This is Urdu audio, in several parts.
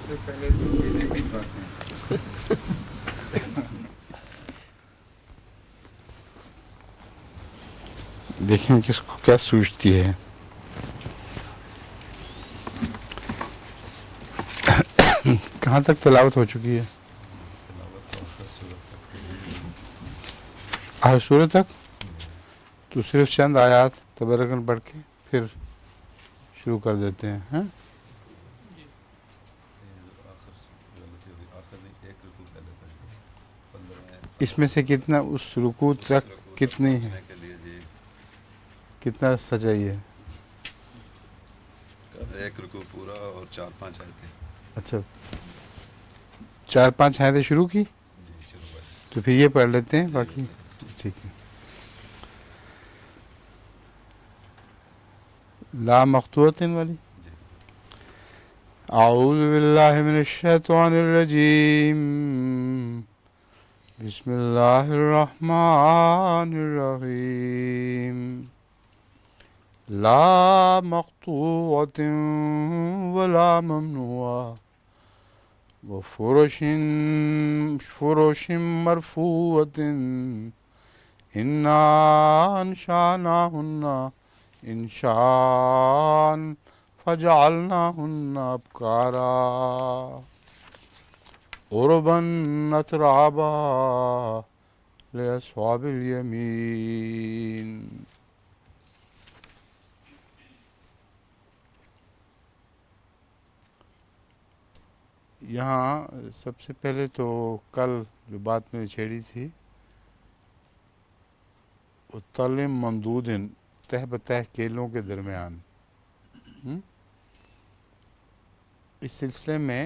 سے پہلے تو کیلے کی باتیں دیکھیں کس کو کیا سوچتی ہے. کہاں تک تلاوت ہو چکی ہے؟ تلاوت تو آخر صورت تک ہو گئی ہے. آخر سورت تک تو صرف چند آیات تبرکن پڑھ کے پھر شروع کر دیتے ہیں. ہاں آخر غلطی ہوگی. آخر نہیں، ایک رکوع پہلے پڑھ لی. 15ویں اس میں سے کتنا اس رکوع اس تک رکوع تک کتنی ہے؟ پہنچنے کے لیے جی کتنا رستہ چاہیے؟ ایک رکوع پورا اور 4-5 آیتیں. اچھا 4-5 آیتیں شروع کی جی شروع والی. تو پھر یہ پڑھ لیتے ہیں جی باقی. ٹھیک. ٹھیک ہے. لا مقطوعۃ والی. جی اعوذ باللہ من الشیطان الرجیم. بسم اللہ الرحمن الرحیم. لا مقطوعۃ ولا ممنوعہ وفرش مرفوعۃ انا انشأناہن انشاء فجعلناہن ابکارا عربا اترابا لاصحاب الیمین. یہاں سب سے پہلے تو کل جو بات میں نے چھیڑی تھی طلم ممدود تہ بتہ کیلوں کے درمیان. اس سلسلے میں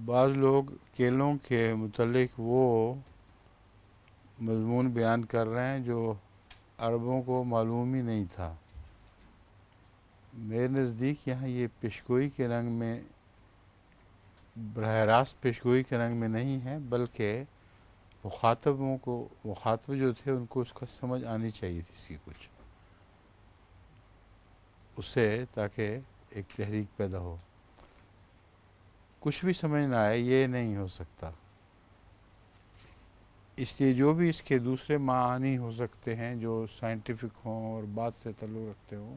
بعض لوگ کیلوں کے متعلق وہ مضمون بیان کر رہے ہیں جو عربوں کو معلوم ہی نہیں تھا. میرے نزدیک یہاں یہ پیشگوئی کے رنگ میں براہ راست پیشگوئی کے رنگ میں نہیں ہے، بلکہ مخاطب جو تھے ان کو اس کا سمجھ آنی چاہیے تھی اس کی کچھ، اس سے تاکہ ایک تحریک پیدا ہو. کچھ بھی سمجھ نہ آئے یہ نہیں ہو سکتا. اس لیے جو بھی اس کے دوسرے معانی ہو سکتے ہیں جو سائنٹیفک ہوں اور بات سے تعلق رکھتے ہوں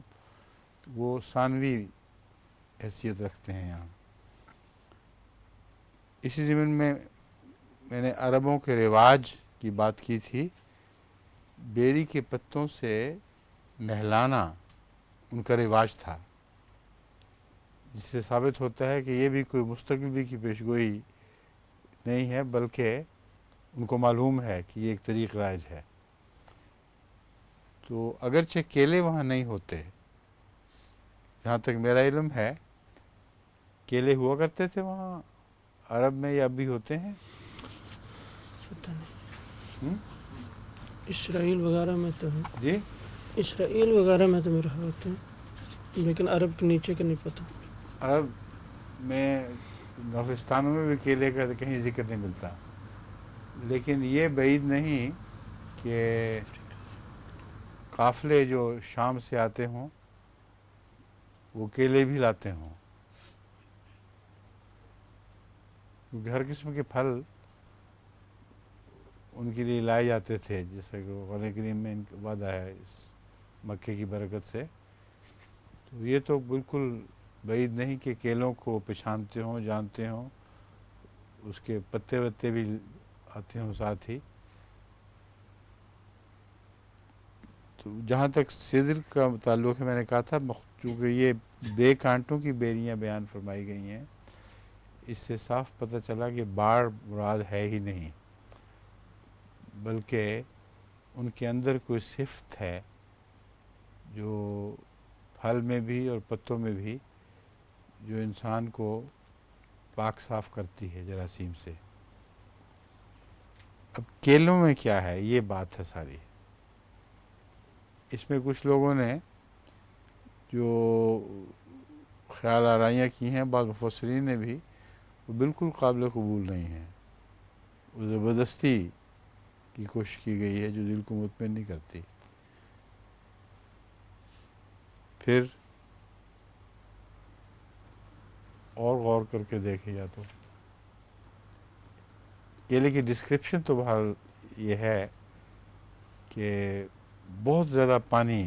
وہ ثانوی حیثیت رکھتے ہیں یہاں. اسی ضمن میں میں نے عربوں کے رواج کی بات کی تھی. بیری کے پتوں سے نہلانا ان کا رواج تھا، جس سے ثابت ہوتا ہے کہ یہ بھی کوئی مستقبل کی پیشگوئی نہیں ہے، بلکہ ان کو معلوم ہے کہ یہ ایک طریق رائج ہے. تو اگرچہ کیلے وہاں نہیں ہوتے، جہاں تک میرا علم ہے کیلے ہوا کرتے تھے وہاں عرب میں یا اب بھی ہوتے ہیں. پتہ نہیں، اسرائیل وغیرہ میں تو ہے. جی اسرائیل وغیرہ میں تو میرے خیال ہوتے ہیں، لیکن عرب کے نیچے کا نہیں پتہ. عرب میں نوفستانوں میں بھی کیلے کا کہیں ذکر نہیں ملتا، لیکن یہ بعید نہیں کہ قافلے جو شام سے آتے ہوں وہ کیلے بھی لاتے ہوں، کیونکہ ہر قسم کے پھل ان کے لیے لائے جاتے تھے، جیسا کہ قرآن کریم میں ان کا وعدہ ہے اس مکے کی برکت سے. تو یہ تو بالکل بعید نہیں کہ کیلوں کو پہچانتے ہوں، جانتے ہوں، اس کے پتے وتے بھی آتے ہوں ساتھ ہی. تو جہاں تک سدر کا تعلق ہے میں نے کہا تھا چونکہ یہ بے کانٹوں کی بیریاں بیان فرمائی گئی ہیں، اس سے صاف پتہ چلا کہ باڑ مراد ہے ہی نہیں، بلکہ ان کے اندر کوئی صفت ہے جو پھل میں بھی اور پتوں میں بھی جو انسان کو پاک صاف کرتی ہے جراثیم سے. اب کیلوں میں کیا ہے یہ بات ہے ساری. اس میں کچھ لوگوں نے جو خیال آرائیاں کی ہیں بعض مفسرین نے بھی، وہ بالکل قابل قبول نہیں ہیں. وہ زبردستی کی کوشش کی گئی ہے جو دل کو مطمئن نہیں کرتی. پھر اور غور کر کے دیکھے یا تو کیلے کی ڈسکرپشن تو بہرحال یہ ہے کہ بہت زیادہ پانی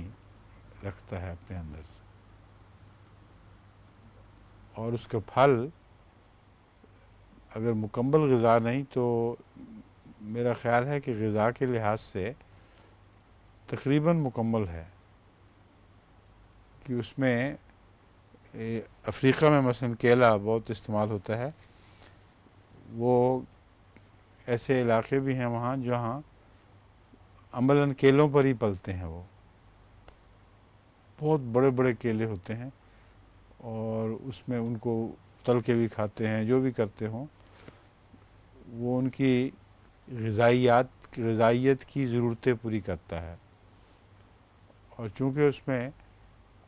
رکھتا ہے اپنے اندر، اور اس کا پھل اگر مکمل غذا نہیں تو میرا خیال ہے کہ غذا کے لحاظ سے تقریباً مکمل ہے، کہ اس میں افریقہ میں مثلا کیلا بہت استعمال ہوتا ہے، وہ ایسے علاقے بھی ہیں وہاں جہاں عملاً کیلوں پر ہی پلتے ہیں، وہ بہت بڑے بڑے کیلے ہوتے ہیں، اور اس میں ان کو تل کے بھی کھاتے ہیں، جو بھی کرتے ہوں، وہ ان کی غذائیت کی ضرورتیں پوری کرتا ہے، اور چونکہ اس میں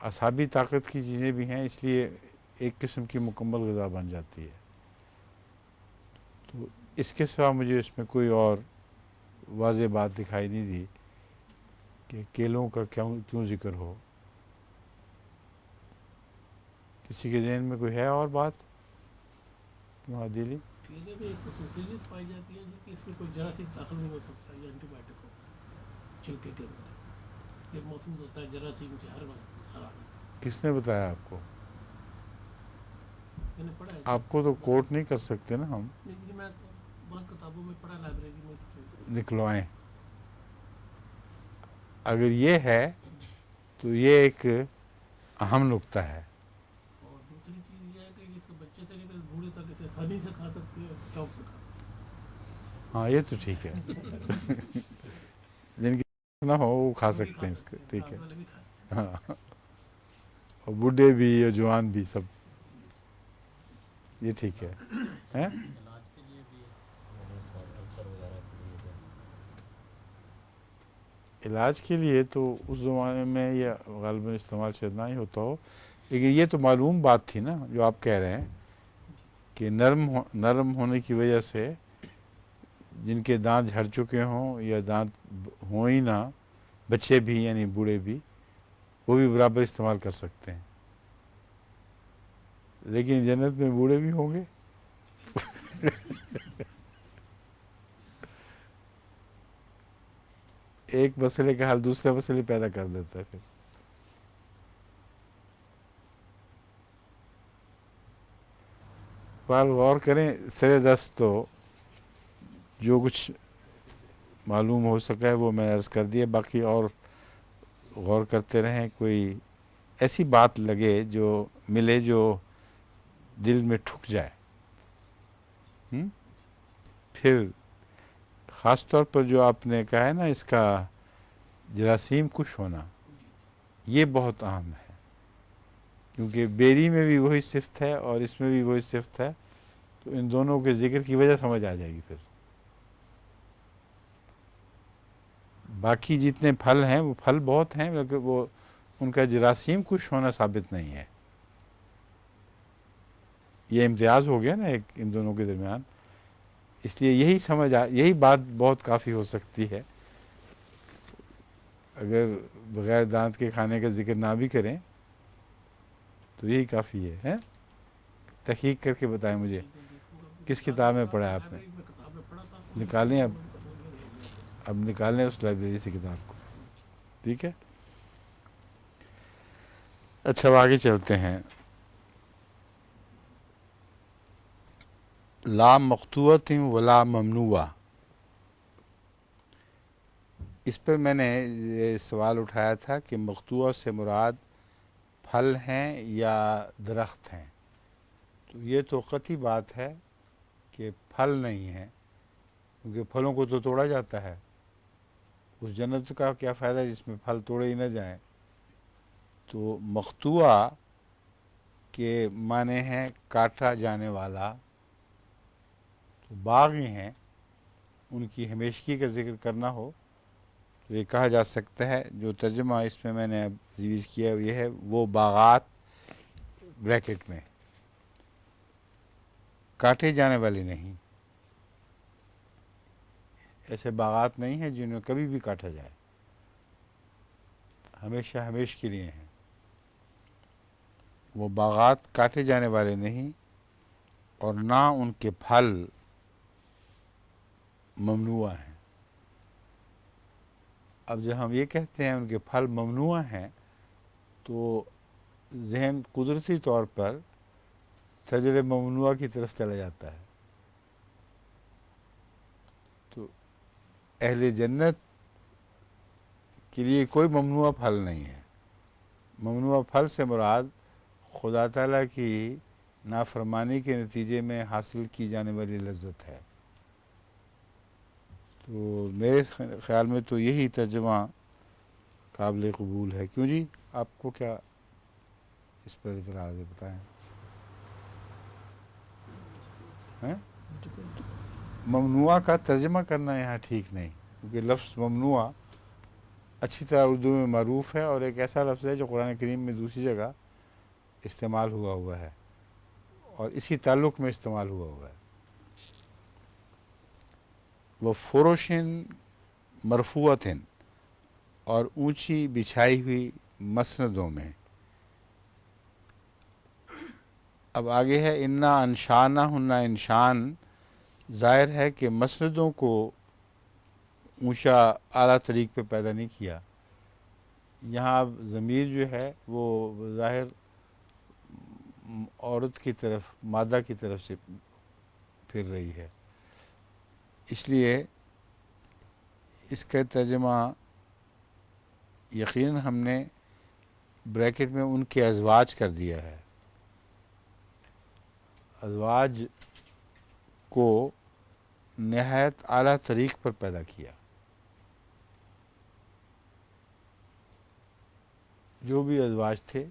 اعصابی طاقت کی چیزیں بھی ہیں اس لیے ایک قسم کی مکمل غذا بن جاتی ہے۔ تو اس کے سوا مجھے اس میں کوئی اور واضح بات دکھائی نہیں دی کہ کیلوں کا کیوں ذکر ہو۔ کسی کے ذہن میں کوئی ہے اور بات؟ کیوں عادلی؟ کیلے میں ایک خصوصیت پائی جاتی ہے جو کہ اس میں کوئی جراثیم داخل نہیں ہو سکتا، یہ اینٹی بائیوٹک ہوتا ہے چھلکے کے اندر، یہ محفوظ ہوتا ہے جراثیم سے ہر وقت خراب۔ کس نے بتایا آپ کو؟ میں نے پڑھا ہے، آپ کو تو کوٹ نہیں کر سکتے نا ہم، لیکن میں بہت کتابوں میں پڑھا، لائبریری میں اس کو۔ نکلوائیں۔ اگر یہ ہے تو یہ ایک اہم نکتہ ہے۔ اور دوسری چیز یہ ہے کہ اس کو بچے سے لے کر بوڑھے تک اسے آسانی سے کھا سکتے ہیں، چوک سے کھا سکتے ہاں یہ تو ٹھیک ہے، جن کی نہ ہو وہ کھا سکتے ہیں اس کو، ٹھیک ہے۔ والے بھی کھاتے ہاں، اور بوڑھے بھی اور جوان بھی سب، یہ ٹھیک ہے۔ ہیں؟ علاج کے لیے بھی السر وغیرہ کے لیے بھی۔ علاج کے لیے تو اس زمانے میں یہ غالباً استعمال شاید نہ ہی ہوتا ہو، لیکن یہ تو معلوم بات تھی نا جو آپ کہہ رہے ہیں کہ نرم ہونے کی وجہ سے جن کے دانت جھڑ چکے ہوں یا دانت ہوں ہی نہ، بچے بھی یعنی بوڑھے بھی، وہ بھی برابر استعمال کر سکتے ہیں، لیکن جنت میں بوڑھے بھی ہوں گے۔ ایک مسئلے کا حل دوسرے مسئلے پیدا کر دیتا ہے پھر۔ پر غور کریں، سر دست تو جو کچھ معلوم ہو سکا ہے وہ میں عرض کر دیا، باقی اور غور کرتے رہیں، کوئی ایسی بات لگے جو ملے جو دل میں ٹھک جائے، پھر خاص طور پر جو آپ نے کہا ہے نا اس کا جراثیم کش ہونا، یہ بہت اہم ہے، کیونکہ بیری میں بھی وہی صفت ہے اور اس میں بھی وہی صفت ہے، تو ان دونوں کے ذکر کی وجہ سمجھ آ جائے گی۔ پھر باقی جتنے پھل ہیں وہ پھل بہت ہیں، لیکن وہ ان کا جراثیم کش ہونا ثابت نہیں ہے۔ یہ امتیاز ہو گیا نا ایک ان دونوں کے درمیان، اس لیے یہی بات بہت کافی ہو سکتی ہے، اگر بغیر دانت کے کھانے کا ذکر نہ بھی کریں تو یہی کافی ہے۔ تحقیق کر کے بتائیں مجھے کس کتاب میں پڑھا ہے آپ نے؟ نکالیں اب نکالیں اس لائبریری سے کتاب کو، ٹھیک ہے۔ اچھا اب آگے چلتے ہیں۔ لا مقطوعۃ ولا ممنوعہ، اس پر میں نے یہ سوال اٹھایا تھا کہ مقطوعہ سے مراد پھل ہیں یا درخت ہیں، تو یہ تو قطعی بات ہے کہ پھل نہیں ہیں، کیونکہ پھلوں کو تو توڑا جاتا ہے، اس جنت کا کیا فائدہ جس میں پھل توڑے ہی نہ جائیں۔ تو مقطوعہ کے معنی ہیں کاٹا جانے والا، تو باغ ہی ہیں، ان کی ہمیشگی کا ذکر کرنا ہو تو یہ کہا جا سکتا ہے، جو ترجمہ اس میں میں نے اب تجویز کیا یہ ہے، وہ باغات بریکٹ میں کاٹے جانے والے نہیں، ایسے باغات نہیں ہیں جنہیں کبھی بھی کاٹا جائے، ہمیشہ ہمیش کے لیے ہیں، وہ باغات کاٹے جانے والے نہیں، اور نہ ان کے پھل ممنوع ہیں۔ اب جب ہم یہ کہتے ہیں ان کے پھل ممنوع ہیں تو ذہن قدرتی طور پر شجر ممنوع کی طرف چلا جاتا ہے۔ تو اہل جنت کے لیے کوئی ممنوع پھل نہیں ہے۔ ممنوع پھل سے مراد خدا تعالیٰ کی نافرمانی کے نتیجے میں حاصل کی جانے والی لذت ہے۔ تو میرے خیال میں تو یہی ترجمہ قابل قبول ہے۔ کیوں جی، آپ کو کیا اس پر اعتراض ہے؟ بتائیں۔ ہیں؟ ممنوع کا ترجمہ کرنا یہاں ٹھیک نہیں، کیونکہ لفظ ممنوع اچھی طرح اردو میں معروف ہے اور ایک ایسا لفظ ہے جو قرآن کریم میں دوسری جگہ استعمال ہوا ہے اور اسی تعلق میں استعمال ہوا ہے۔ وہ فروشن مرفوعتن، اور اونچی بچھائی ہوئی مسندوں میں۔ اب آگے ہے انا انشانہ ہننا، انشان ظاہر ہے کہ مسندوں کو اونچا اعلیٰ طریق پہ پیدا نہیں کیا۔ یہاں اب ضمیر جو ہے وہ ظاہر عورت کی طرف، مادہ کی طرف سے پھر رہی ہے، اس لیے اس کا ترجمہ یقیناً ہم نے بریکٹ میں ان کے ازواج کر دیا ہے۔ ازواج کو نہایت اعلیٰ طریق پر پیدا کیا۔ جو بھی ازواج تھے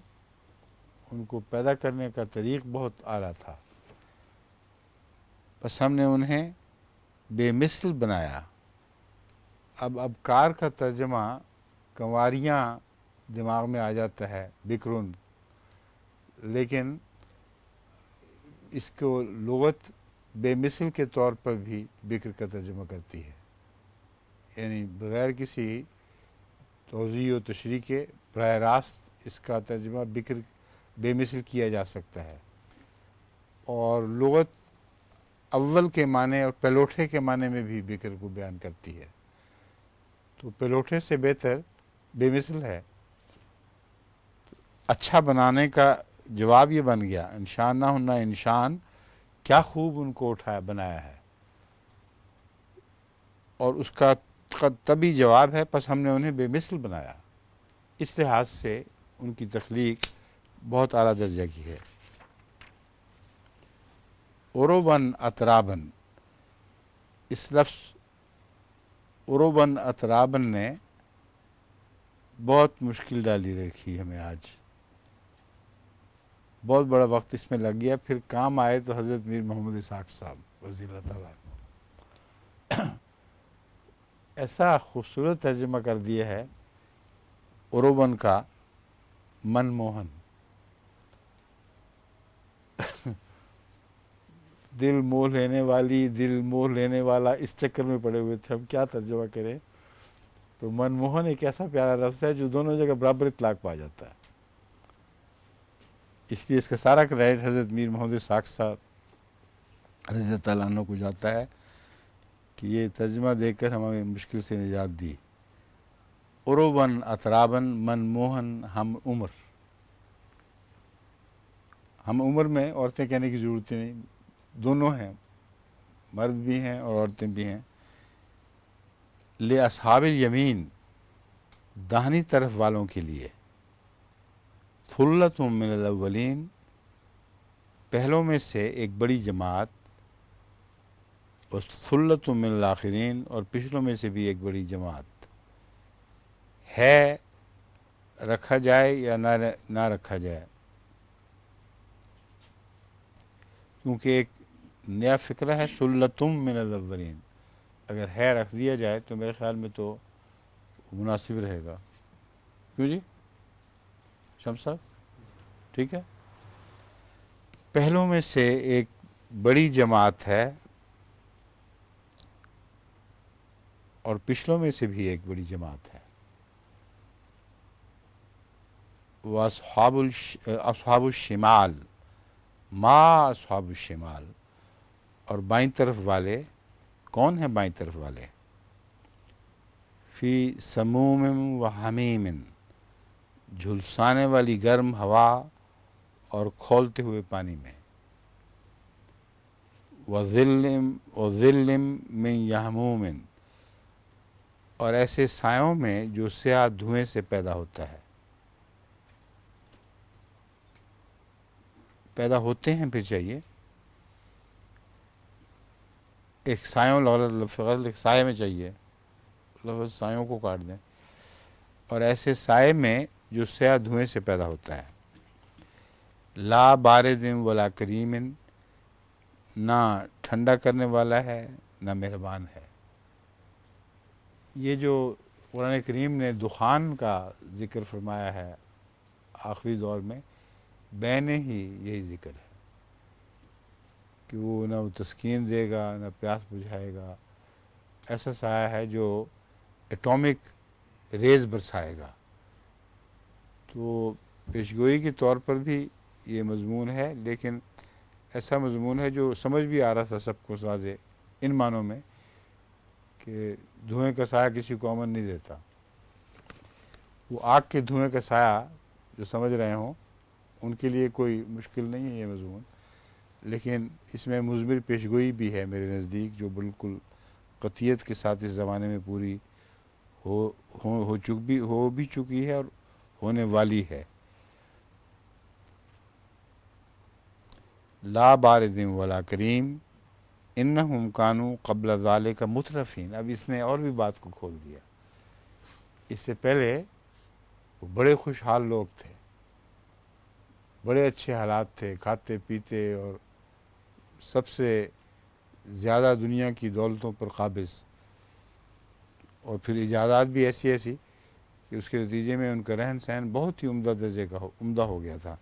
ان کو پیدا کرنے کا طریق بہت اعلیٰ تھا، بس ہم نے انہیں بے مثل بنایا۔ اب کار کا ترجمہ کنواریاں دماغ میں آ جاتا ہے، بکرن، لیکن اس کو لغت بے مثل کے طور پر بھی بکر کا ترجمہ کرتی ہے، یعنی بغیر کسی توضیح و تشریح کے براہ راست اس کا ترجمہ بکر بے مثل کیا جا سکتا ہے۔ اور لغت اول کے معنی اور پلوٹھے کے معنی میں بھی بکر کو بیان کرتی ہے، تو پلوٹھے سے بہتر بے مثل ہے۔ اچھا بنانے کا جواب یہ بن گیا، انشان نہ ہونا، انشان کیا خوب ان کو اٹھایا بنایا ہے، اور اس کا طبی جواب ہے پس ہم نے انہیں بے مثل بنایا۔ اس لحاظ سے ان کی تخلیق بہت اعلیٰ درجہ کی ہے۔ عروباً اتراباً، اس لفظ عروباً اتراباً نے بہت مشکل ڈالی رکھی ہمیں آج، بہت بڑا وقت اس میں لگ گیا، پھر کام آئے تو حضرت میر محمد اسحاق صاحب رضی اللہ تعالیٰ عنہ ایسا خوبصورت ترجمہ کر دیا ہے عروباً کا، من موہن، دل موہ لینے والی، دل موہ لینے والا، اس چکر میں پڑے ہوئے تھے ہم کیا ترجمہ کریں۔ تو من موہن ایک ایسا پیارا لفظ ہے جو دونوں جگہ برابر اطلاق پا جاتا ہے، اس لیے اس کا سارا کریڈٹ حضرت میر محمد اسحاق صاحب رضی اللہ تعالیٰ عنہ کو جاتا ہے کہ یہ ترجمہ دیکھ کر ہمیں مشکل سے نجات دی۔ عروباً اتراباً، من موہن، ہم عمر۔ ہم عمر میں عورتیں کہنے کی ضرورت نہیں، دونوں ہیں، مرد بھی ہیں اور عورتیں بھی ہیں۔ لِأَصْحَابِ الیمین، داہنی طرف والوں کے لیے۔ ثُلَّةٌ مِّنَ الْأَوَّلِین، پہلوں میں سے ایک بڑی جماعت، وَثُلَّةٌ مِّنَ الْآخِرِین، اور پچھلوں میں سے بھی ایک بڑی جماعت ہے، رکھا جائے یا نہ رکھا جائے، کیونکہ ایک نیا فکرہ ہے ثُلَّةٌ مِّنَ الْأَوَّلِین، اگر ہے رکھ دیا جائے تو میرے خیال میں تو مناسب رہے گا۔ کیوں جی شمس صاحب؟ ٹھیک ہے، پہلوں میں سے ایک بڑی جماعت ہے اور پچھلوں میں سے بھی ایک بڑی جماعت ہے۔ اصحاب الشمال، ما اصحاب الشمال، اور بائیں طرف والے کون ہیں؟ بائیں طرف والے فی سموم و حمیم، جھلسانے والی گرم ہوا اور کھولتے ہوئے پانی میں، وظل من یحموم، اور ایسے سایوں میں جو سیاہ دھوئیں سے پیدا ہوتا ہے، پیدا ہوتے ہیں پھر چاہیے ایک سایوں لفظ ایک سائے میں چاہیے، لفظ سایوں کو کاٹ دیں، اور ایسے سائے میں جو سیاہ دھوئیں سے پیدا ہوتا ہے، لا بارد ولا کریم، نہ ٹھنڈا کرنے والا ہے نہ مہربان ہے۔ یہ جو قرآن کریم نے دخان کا ذکر فرمایا ہے آخری دور میں، بین ہی یہی ذکر ہے کہ وہ نہ وہ تسکین دے گا نہ پیاس بجھائے گا، ایسا سایہ ہے جو ایٹامک ریز برسائے گا۔ تو پیشگوئی کے طور پر بھی یہ مضمون ہے، لیکن ایسا مضمون ہے جو سمجھ بھی آ رہا تھا سب کو واضح ان معنوں میں کہ دھوئیں کا سایہ کسی کو امن نہیں دیتا۔ وہ آگ کے دھوئیں کا سایہ جو سمجھ رہے ہوں ان کے لیے کوئی مشکل نہیں ہے یہ مضمون، لیکن اس میں مثمر پیشگوئی بھی ہے میرے نزدیک، جو بالکل قطعیت کے ساتھ اس زمانے میں پوری ہو بھی چکی ہے اور ہونے والی ہے۔ لا بارد ولا کریم انہم کانوا قبل ذالک مترفین۔ اب اس نے اور بھی بات کو کھول دیا۔ اس سے پہلے وہ بڑے خوشحال لوگ تھے، بڑے اچھے حالات تھے، کھاتے پیتے اور سب سے زیادہ دنیا کی دولتوں پر قابض، اور پھر ایجادات بھی ایسی ایسی کہ اس کے نتیجے میں ان کا رہن سہن بہت ہی عمدہ درجے کا عمدہ ہو گیا تھا۔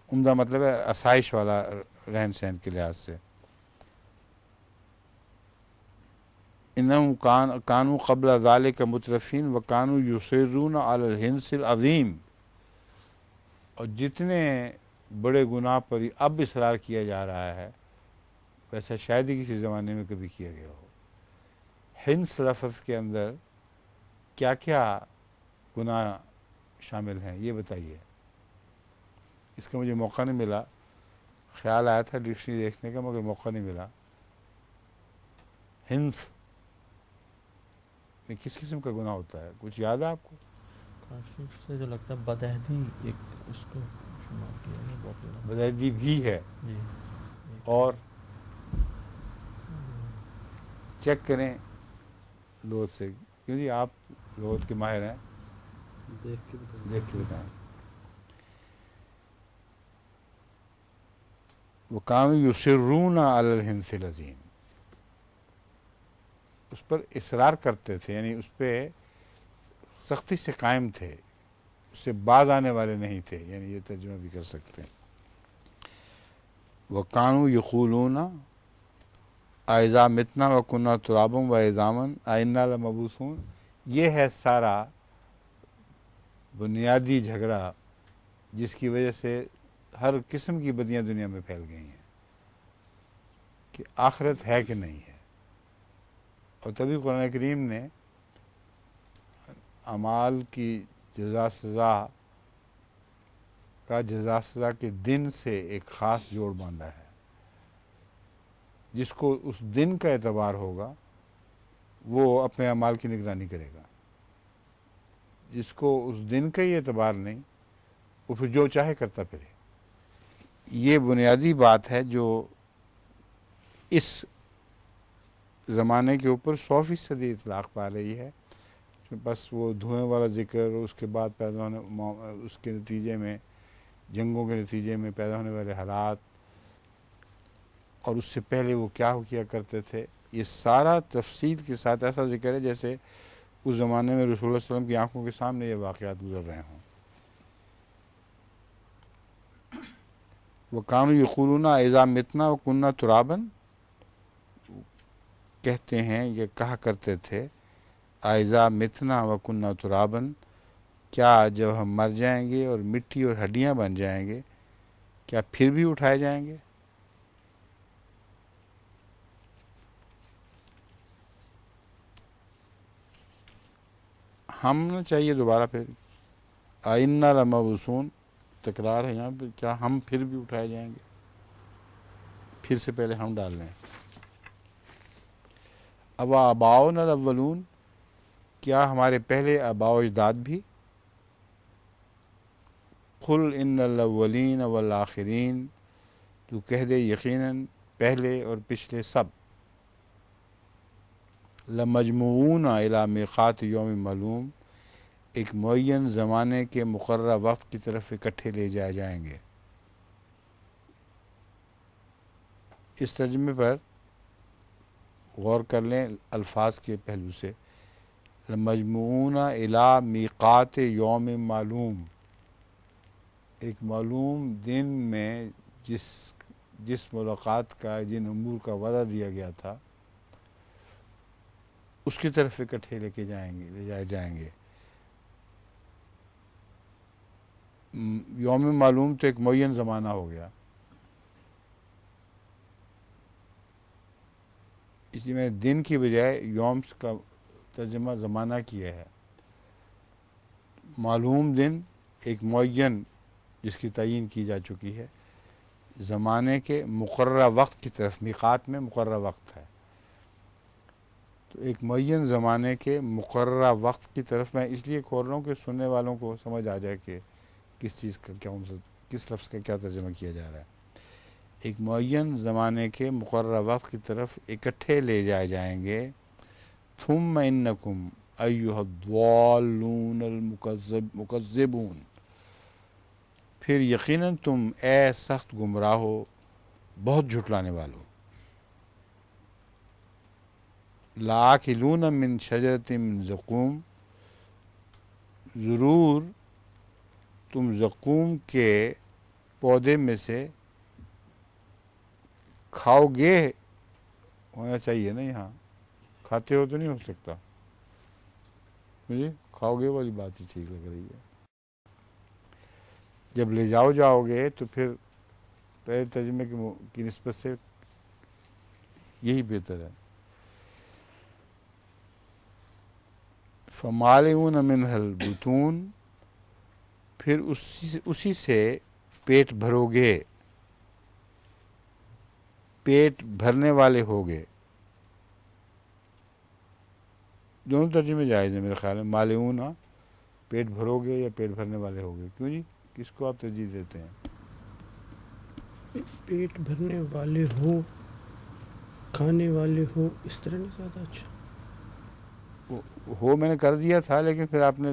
عمدہ مطلب ہے آسائش والا رہن سہن کے لحاظ سے۔ انہم کانوا قبل ذالک مترفین وکانوا یصرون علی الحنث العظیم، اور جتنے بڑے گناہ پر اب اصرار کیا جا رہا ہے ویسا شاید ہی کسی زمانے میں کبھی کیا گیا ہو۔ حنث لفظ کے اندر کیا کیا گناہ شامل ہیں یہ بتائیے؟ اس کا مجھے موقع نہیں ملا، خیال آیا تھا ڈکشنری دیکھنے کا مگر موقع نہیں ملا۔ حنث میں کس قسم کا گناہ ہوتا ہے؟ کچھ یاد ہے آپ کو؟ کاشف سے جو لگتا ہے بدعہدی ایک اس کو شمار کیا ہے بہت بڑا۔ بدعہدی بھی ہے، جی اور چیک کریں لغت سے، کیوں جی آپ لغت کے ماہر ہیں، دیکھ کے بتائیے۔ دیکھ کے بتائیں۔ وَكَانُوا يُصِرُّونَ عَلَى الْحِنثِ الْعَظِيمِ، اس پر اصرار کرتے تھے، یعنی اس پہ سختی سے قائم تھے، اس سے باز آنے والے نہیں تھے، یعنی یہ ترجمہ بھی کر سکتے ہیں۔ وَكَانُوا يَقُولُونَ أَإِذَا مِتْنَا وَكُنَّا تُرَابًا وَعِظَامًا أَإِنَّا لَمَبْعُوثُونَ۔ یہ ہے سارا بنیادی جھگڑا جس کی وجہ سے ہر قسم کی بدیاں دنیا میں پھیل گئی ہیں کہ آخرت ہے کہ نہیں ہے۔ اور تبھی قرآن کریم نے اعمال کی جزا سزا کا جزا سزا کے دن سے ایک خاص جوڑ باندھا ہے۔ جس کو اس دن کا اعتبار ہوگا وہ اپنے اعمال کی نگرانی کرے گا، جس کو اس دن کا ہی اعتبار نہیں وہ پھر جو چاہے کرتا پھرے۔ یہ بنیادی بات ہے جو اس زمانے کے اوپر 100% اطلاق پا رہی ہے۔ بس وہ دھوئیں والا ذکر، اس کے بعد پیدا ہونے اس کے نتیجے میں جنگوں کے نتیجے میں پیدا ہونے والے حالات، اور اس سے پہلے وہ کیا کیا کرتے تھے، یہ سارا تفصیل کے ساتھ ایسا ذکر ہے جیسے اس زمانے میں رسول اللہ صلی اللہ علیہ وسلم کی آنکھوں کے سامنے یہ واقعات گزر رہے ہوں۔ وَكَانُوا يَقُولُونَ أَإِذَا مِتْنَا وَكُنَّا تُرَابًا، کہتے ہیں یہ کہا کرتے تھے أَإِذَا مِتْنَا وَكُنَّا تُرَابًا، کیا جب ہم مر جائیں گے اور مٹی اور ہڈیاں بن جائیں گے، کیا پھر بھی اٹھائے جائیں گے؟ ہم نہ چاہیے دوبارہ پھر آئینہ لمبعوثون، تکرار ہے یہاں پہ، کیا ہم پھر بھی اٹھائے جائیں گے؟ پھر سے پہلے ہم ڈال لیں. اب آباؤنا الاولون، کیا ہمارے پہلے آباء و اجداد بھی؟ قل ان الاولین والآخرین، تو کہہ دے یقیناً پہلے اور پچھلے سب، لمجموعون الی میقات یوم معلوم، ایک معین زمانے کے مقررہ وقت کی طرف اکٹھے لے جائے جائیں گے. اس ترجمے پر غور کر لیں الفاظ کے پہلو سے. لمجموعون الی میقات یوم معلوم، ایک معلوم دن میں جس ملاقات کا، جن امور کا وعدہ دیا گیا تھا، اس کی طرف اکٹھے لے جائے جائیں گے. یوم معلوم تو ایک معین زمانہ ہو گیا، اسی میں دن کی بجائے یوم کا ترجمہ زمانہ کیا ہے. معلوم دن ایک معین جس کی تعیین کی جا چکی ہے، زمانے کے مقررہ وقت کی طرف، میقات میں مقررہ وقت ہے، تو ایک معین زمانے کے مقررہ وقت کی طرف. میں اس لیے کھول رہا ہوں کہ سننے والوں کو سمجھ آ جائے کہ کس چیز کا کیا، کس لفظ کا کیا ترجمہ کیا جا رہا ہے. ایک معین زمانے کے مقررہ وقت کی طرف اکٹھے لے جائے جائیں گے. ثم انکم ایھا الضالون المکذبون، پھر یقیناً تم اے سخت گمراہو، بہت جھٹلانے والو. لآکلون من شجرۃ من زقوم، ضرور تم زقوم کے پودے میں سے کھاؤ گے، ہونا چاہیے نا، یہاں کھاتے ہو تو نہیں ہو سکتا. مجھے کھاؤ گے والی بات ہی ٹھیک لگ رہی ہے. جب لے جاؤ گے تو پھر پہلے ترجمے کی نسبت سے یہی بہتر ہے. فمالئون منہ البطون، پھر اسی سے پیٹ بھرو گے، پیٹ بھرنے والے ہوگے. دونوں ترجمے جائز ہیں میرے خیال میں. مالئون پیٹ بھرو گے یا پیٹ بھرنے والے ہوگے. کیوں جی، کس کو آپ ترجیح دیتے ہیں؟ پیٹ بھرنے والے ہو، کھانے والے ہو، اس طرح نہیں زیادہ اچھا؟ ہو میں نے کر دیا تھا، لیکن پھر آپ نے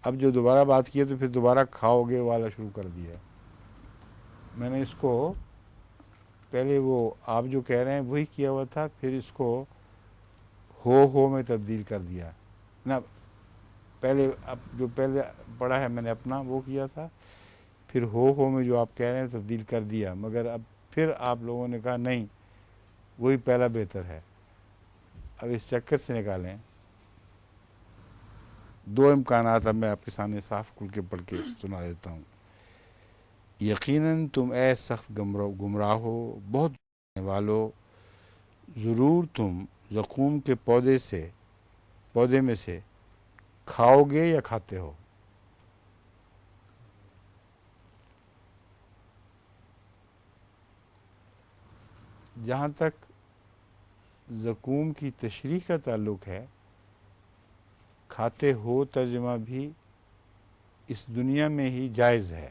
اب جو دوبارہ بات کی ہے تو پھر دوبارہ کھاؤ گے والا شروع کر دیا. میں نے اس کو پہلے وہ آپ جو کہہ رہے ہیں وہی کیا ہوا تھا، پھر اس کو ہو میں تبدیل کر دیا نا. پہلے اب جو پہلے پڑھا ہے میں نے اپنا وہ کیا تھا، پھر ہو میں جو آپ کہہ رہے ہیں تبدیل کر دیا، مگر اب پھر آپ لوگوں نے کہا نہیں وہی پہلا بہتر ہے. اب اس چکر سے نکالیں. دو امکانات اب میں آپ کے سامنے صاف کھل کے پڑھ کے سنا دیتا ہوں. یقیناً تم اے سخت گمراہ ہو، بہت جھٹلانے والو، ضرور تم زقوم کے پودے میں سے کھاؤ گے یا کھاتے ہو. جہاں تک زقوم کی تشریح کا تعلق ہے، کھاتے ہو ترجمہ بھی اس دنیا میں ہی جائز ہے.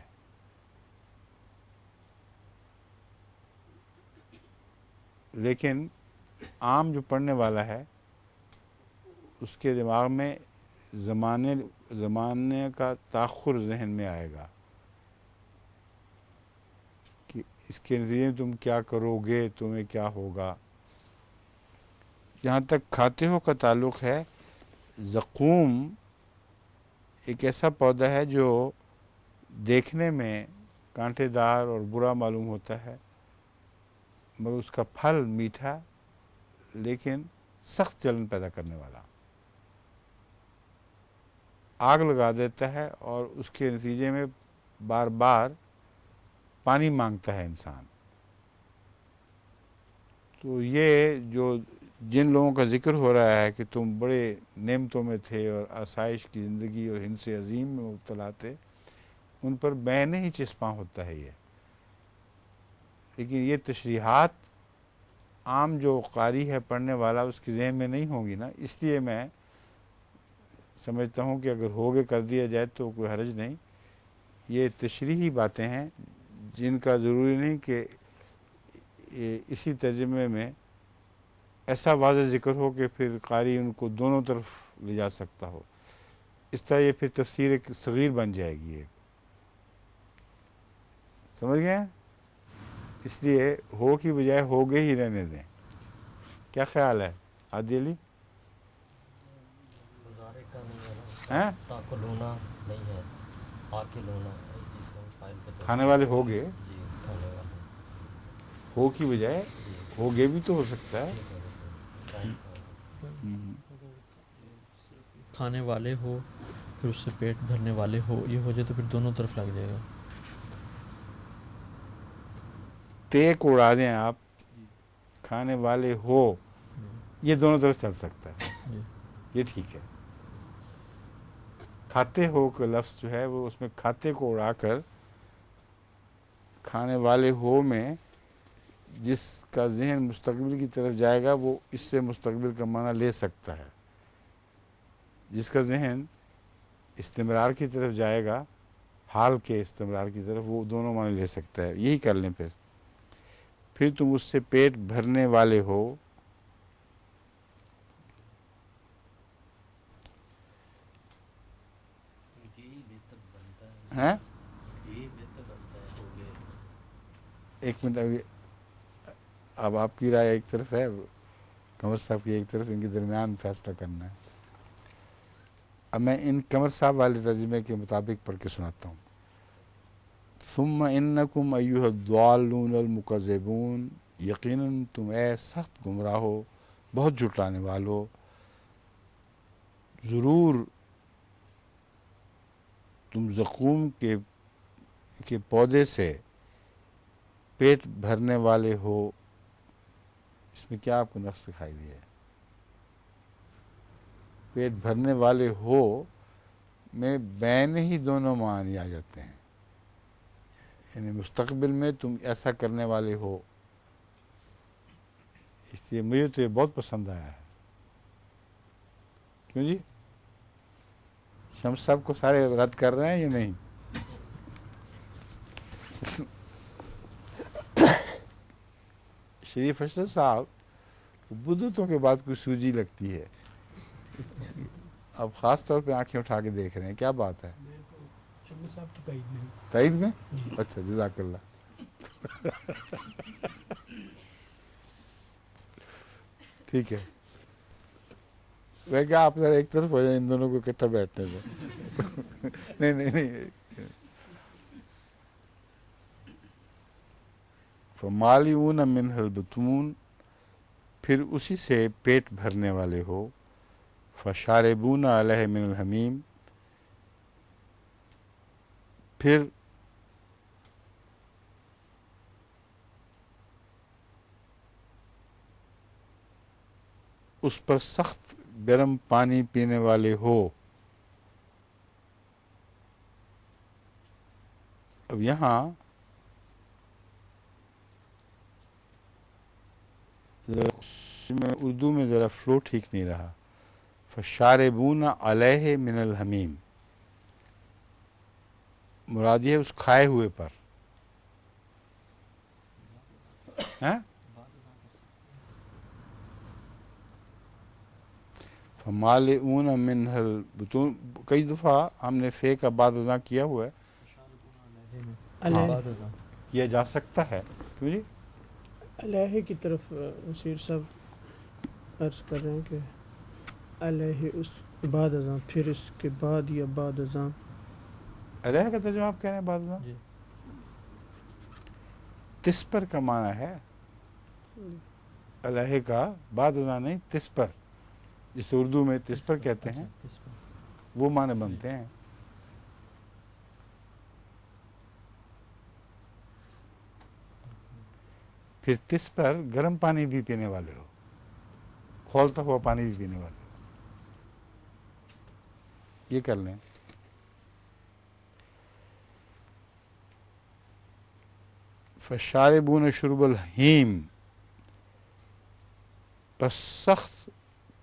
لیکن عام جو پڑھنے والا ہے اس کے دماغ میں زمانے کا تاخر ذہن میں آئے گا کہ اس کے نتیجے میں تم کیا کرو گے، تمہیں کیا ہوگا. جہاں تک کھاتے ہو کا تعلق ہے، زقوم ایک ایسا پودا ہے جو دیکھنے میں کانٹے دار اور برا معلوم ہوتا ہے، مگر اس کا پھل میٹھا لیکن سخت جلن پیدا کرنے والا، آگ لگا دیتا ہے اور اس کے نتیجے میں بار بار پانی مانگتا ہے انسان. تو یہ جو جن لوگوں کا ذکر ہو رہا ہے کہ تم بڑے نعمتوں میں تھے اور آسائش کی زندگی اور ہنس عظیم میں مبتلا تھے، ان پر بین ہی چسپاں ہوتا ہے یہ. لیکن یہ تشریحات عام جو قاری ہے، پڑھنے والا، اس کے ذہن میں نہیں ہوں گی نا. اس لیے میں سمجھتا ہوں کہ اگر ہوگے کر دیا جائے تو کوئی حرج نہیں. یہ تشریحی باتیں ہیں جن کا ضروری نہیں کہ اسی ترجمے میں ایسا واضح ذکر ہو کہ پھر قاری ان کو دونوں طرف لے جا سکتا ہو. اس طرح یہ پھر تفسیر ایک صغیر بن جائے گی ایک. سمجھ گئے؟ اس لیے ہو کی بجائے ہوگے ہی رہنے دیں. کیا خیال ہے عادی علی؟ مضارع کا نہیں ہے ہیں؟ نا، تاکلونا نہیں ہے، آکلونا اسم فاعل کے طور کھانے والے ہوگے، جی کھانے والے ہو کی بجائے جی ہوگے بھی تو ہو سکتا ہے. ٹھیک ہے قائم کھانے والے ہو پھر اس سے پیٹ بھرنے والے ہو، یہ ہو جائے تو پھر دونوں طرف لگ جائے گا. تے کو اڑا دیں آپ، کھانے والے ہو، یہ دونوں طرف چل سکتا ہے. جی یہ ٹھیک ہے. کھاتے ہو کا لفظ جو ہے وہ اس میں کھاتے کو اڑا کر کھانے والے ہو میں جس کا ذہن مستقبل کی طرف جائے گا وہ اس سے مستقبل کا معنی لے سکتا ہے. جس کا ذہن استمرار کی طرف جائے گا، حال کے استمرار کی طرف، وہ دونوں معنی لے سکتا ہے. یہی کر لیں. پھر تم اس سے پیٹ بھرنے والے ہو. ہیں؟ ایک منٹ، اب آپ کی رائے ایک طرف ہے، قمر صاحب کی ایک طرف، ان کے درمیان فیصلہ کرنا ہے. اب میں ان قمر صاحب والے ترجمے کے مطابق پڑھ کے سناتا ہوں. ثم انکم ایھا الضالون المکذبون، یقیناً تم اے سخت گمراہو، بہت جھٹلانے والو، ضرور تم زقوم کے پودے سے پیٹ بھرنے والے ہو. اس میں کیا آپ کو نقص دکھائی دیا ہے؟ پیٹ بھرنے والے ہو میں بین ہی دونوں معنی آ جاتے ہیں. یعنی مستقبل میں تم ایسا کرنے والے ہو. اس لیے مجھے تو یہ بہت پسند آیا ہے. کیوں جی؟ شمس صاحب کو سارے رد کر رہے ہیں یا نہیں؟ شریف اشرف صاحب بدوتوں کے بعد کچھ سوجی لگتی ہے. اب خاص طور پہ آنکھیں اٹھا کے دیکھ رہے ہیں، کیا بات ہے؟ میرے کو شمس صاحب کی تائید نہیں. تائید میں؟ اچھا، جزاک اللہ. ٹھیک ہے. میں کیا آپ ذرا ایک طرف ہو جائیں، ان دونوں کو اکٹھا بیٹھنے دو. نہیں. فَمَالِئُونَ مِنْهَا الْبُطُونَ، پھر اسی سے پیٹ بھرنے والے ہو. فَشَارِبُونَ عَلَيْهِ مِنَ الْحَمِيمِ، پھر اس پر سخت گرم پانی پینے والے ہو. اب یہاں اردو میں ذرا فلو ٹھیک نہیں رہا. فَشَارِبُونَ عَلَيْهِ مِنَ الْحَمِيمِ، مراد یہ ہے اس کھائے ہوئے پر. ہیں؟ فَمَالِئُونَ مِنْهَا الْبُطُونَ، کئی دفعہ ہم نے فے کا بعد ازاں کیا ہوا ہے. علیہ کیا جا سکتا ہے. کیوں جی؟ علیہ کی طرف وسیر صاحب عرض کر رہے ہیں کہ علیہ اس بعد ازاں، پھر اس کے بعد یا بعد ازاں. علیہ کا ترجمہ آپ کہہ رہے ہیں بعد ازاں؟ جی تس پر کا معنی ہے. علیہ کا بعد ازاں نہیں، تس پر، جسے اردو میں تس پر کہتے ہیں، وہ معنی بنتے ہیں. پھر تس پر گرم پانی بھی پینے والے ہو، کھولتا ہوا پانی بھی پینے والے ہو. یہ کر لیں. فشاربون شرب الحیم، بس سخت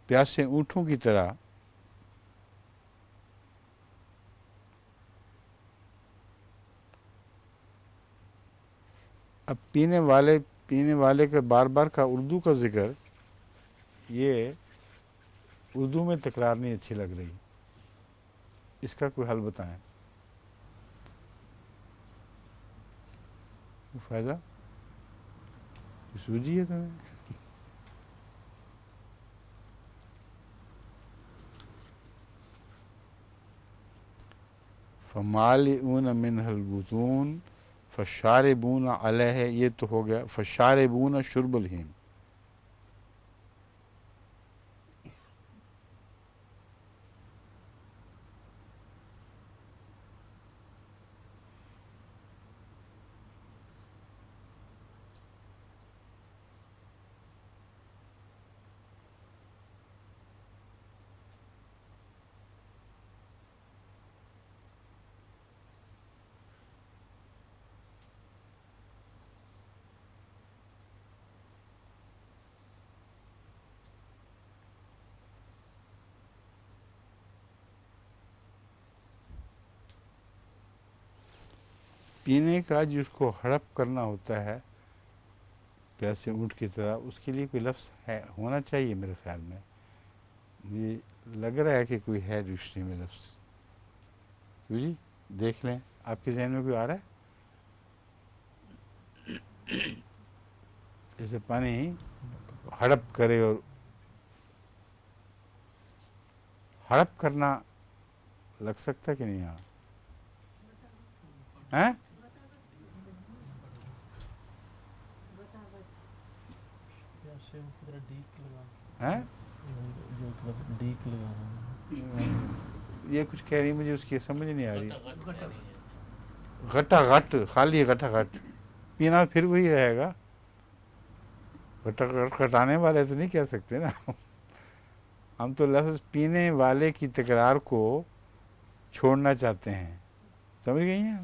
پیاسے اونٹوں کی طرح اب پینے والے کا بار بار کا اردو کا ذکر، یہ اردو میں تکرار نہیں اچھی لگ رہی، اس کا کوئی حل بتائیں. فائدہ سوجی ہے تمہیں. فمالئون منہ البطون فشاربون علیہ، یہ تو ہو گیا فشاربون شرب الہیم. پینے کا جس کو ہڑپ کرنا ہوتا ہے پیاسے اونٹ کی طرح، اس کے لیے کوئی لفظ ہے ہونا چاہیے میرے خیال میں. مجھے لگ رہا ہے کہ کوئی ہے ڈکشنری میں لفظ. جی دیکھ لیں، آپ کے ذہن میں کوئی آ رہا ہے؟ جیسے پانی ہڑپ کرے، اور ہڑپ کرنا لگ سکتا ہے کہ نہیں؟ ہاں پیاسے اونٹ کی طرح ڈیک لگانا، ہاں جو مطلب ڈیک لگانا. یہ کچھ کہہ رہی، مجھے اس کی سمجھ نہیں آ رہی. غٹا غٹ، خالی غٹا غٹ پینا پھر وہی رہے گا. غٹا غٹ کٹانے والے تو نہیں کہہ سکتے نا. ہم تو لفظ پینے والے کی تکرار کو چھوڑنا چاہتے ہیں. سمجھ گئی ہیں؟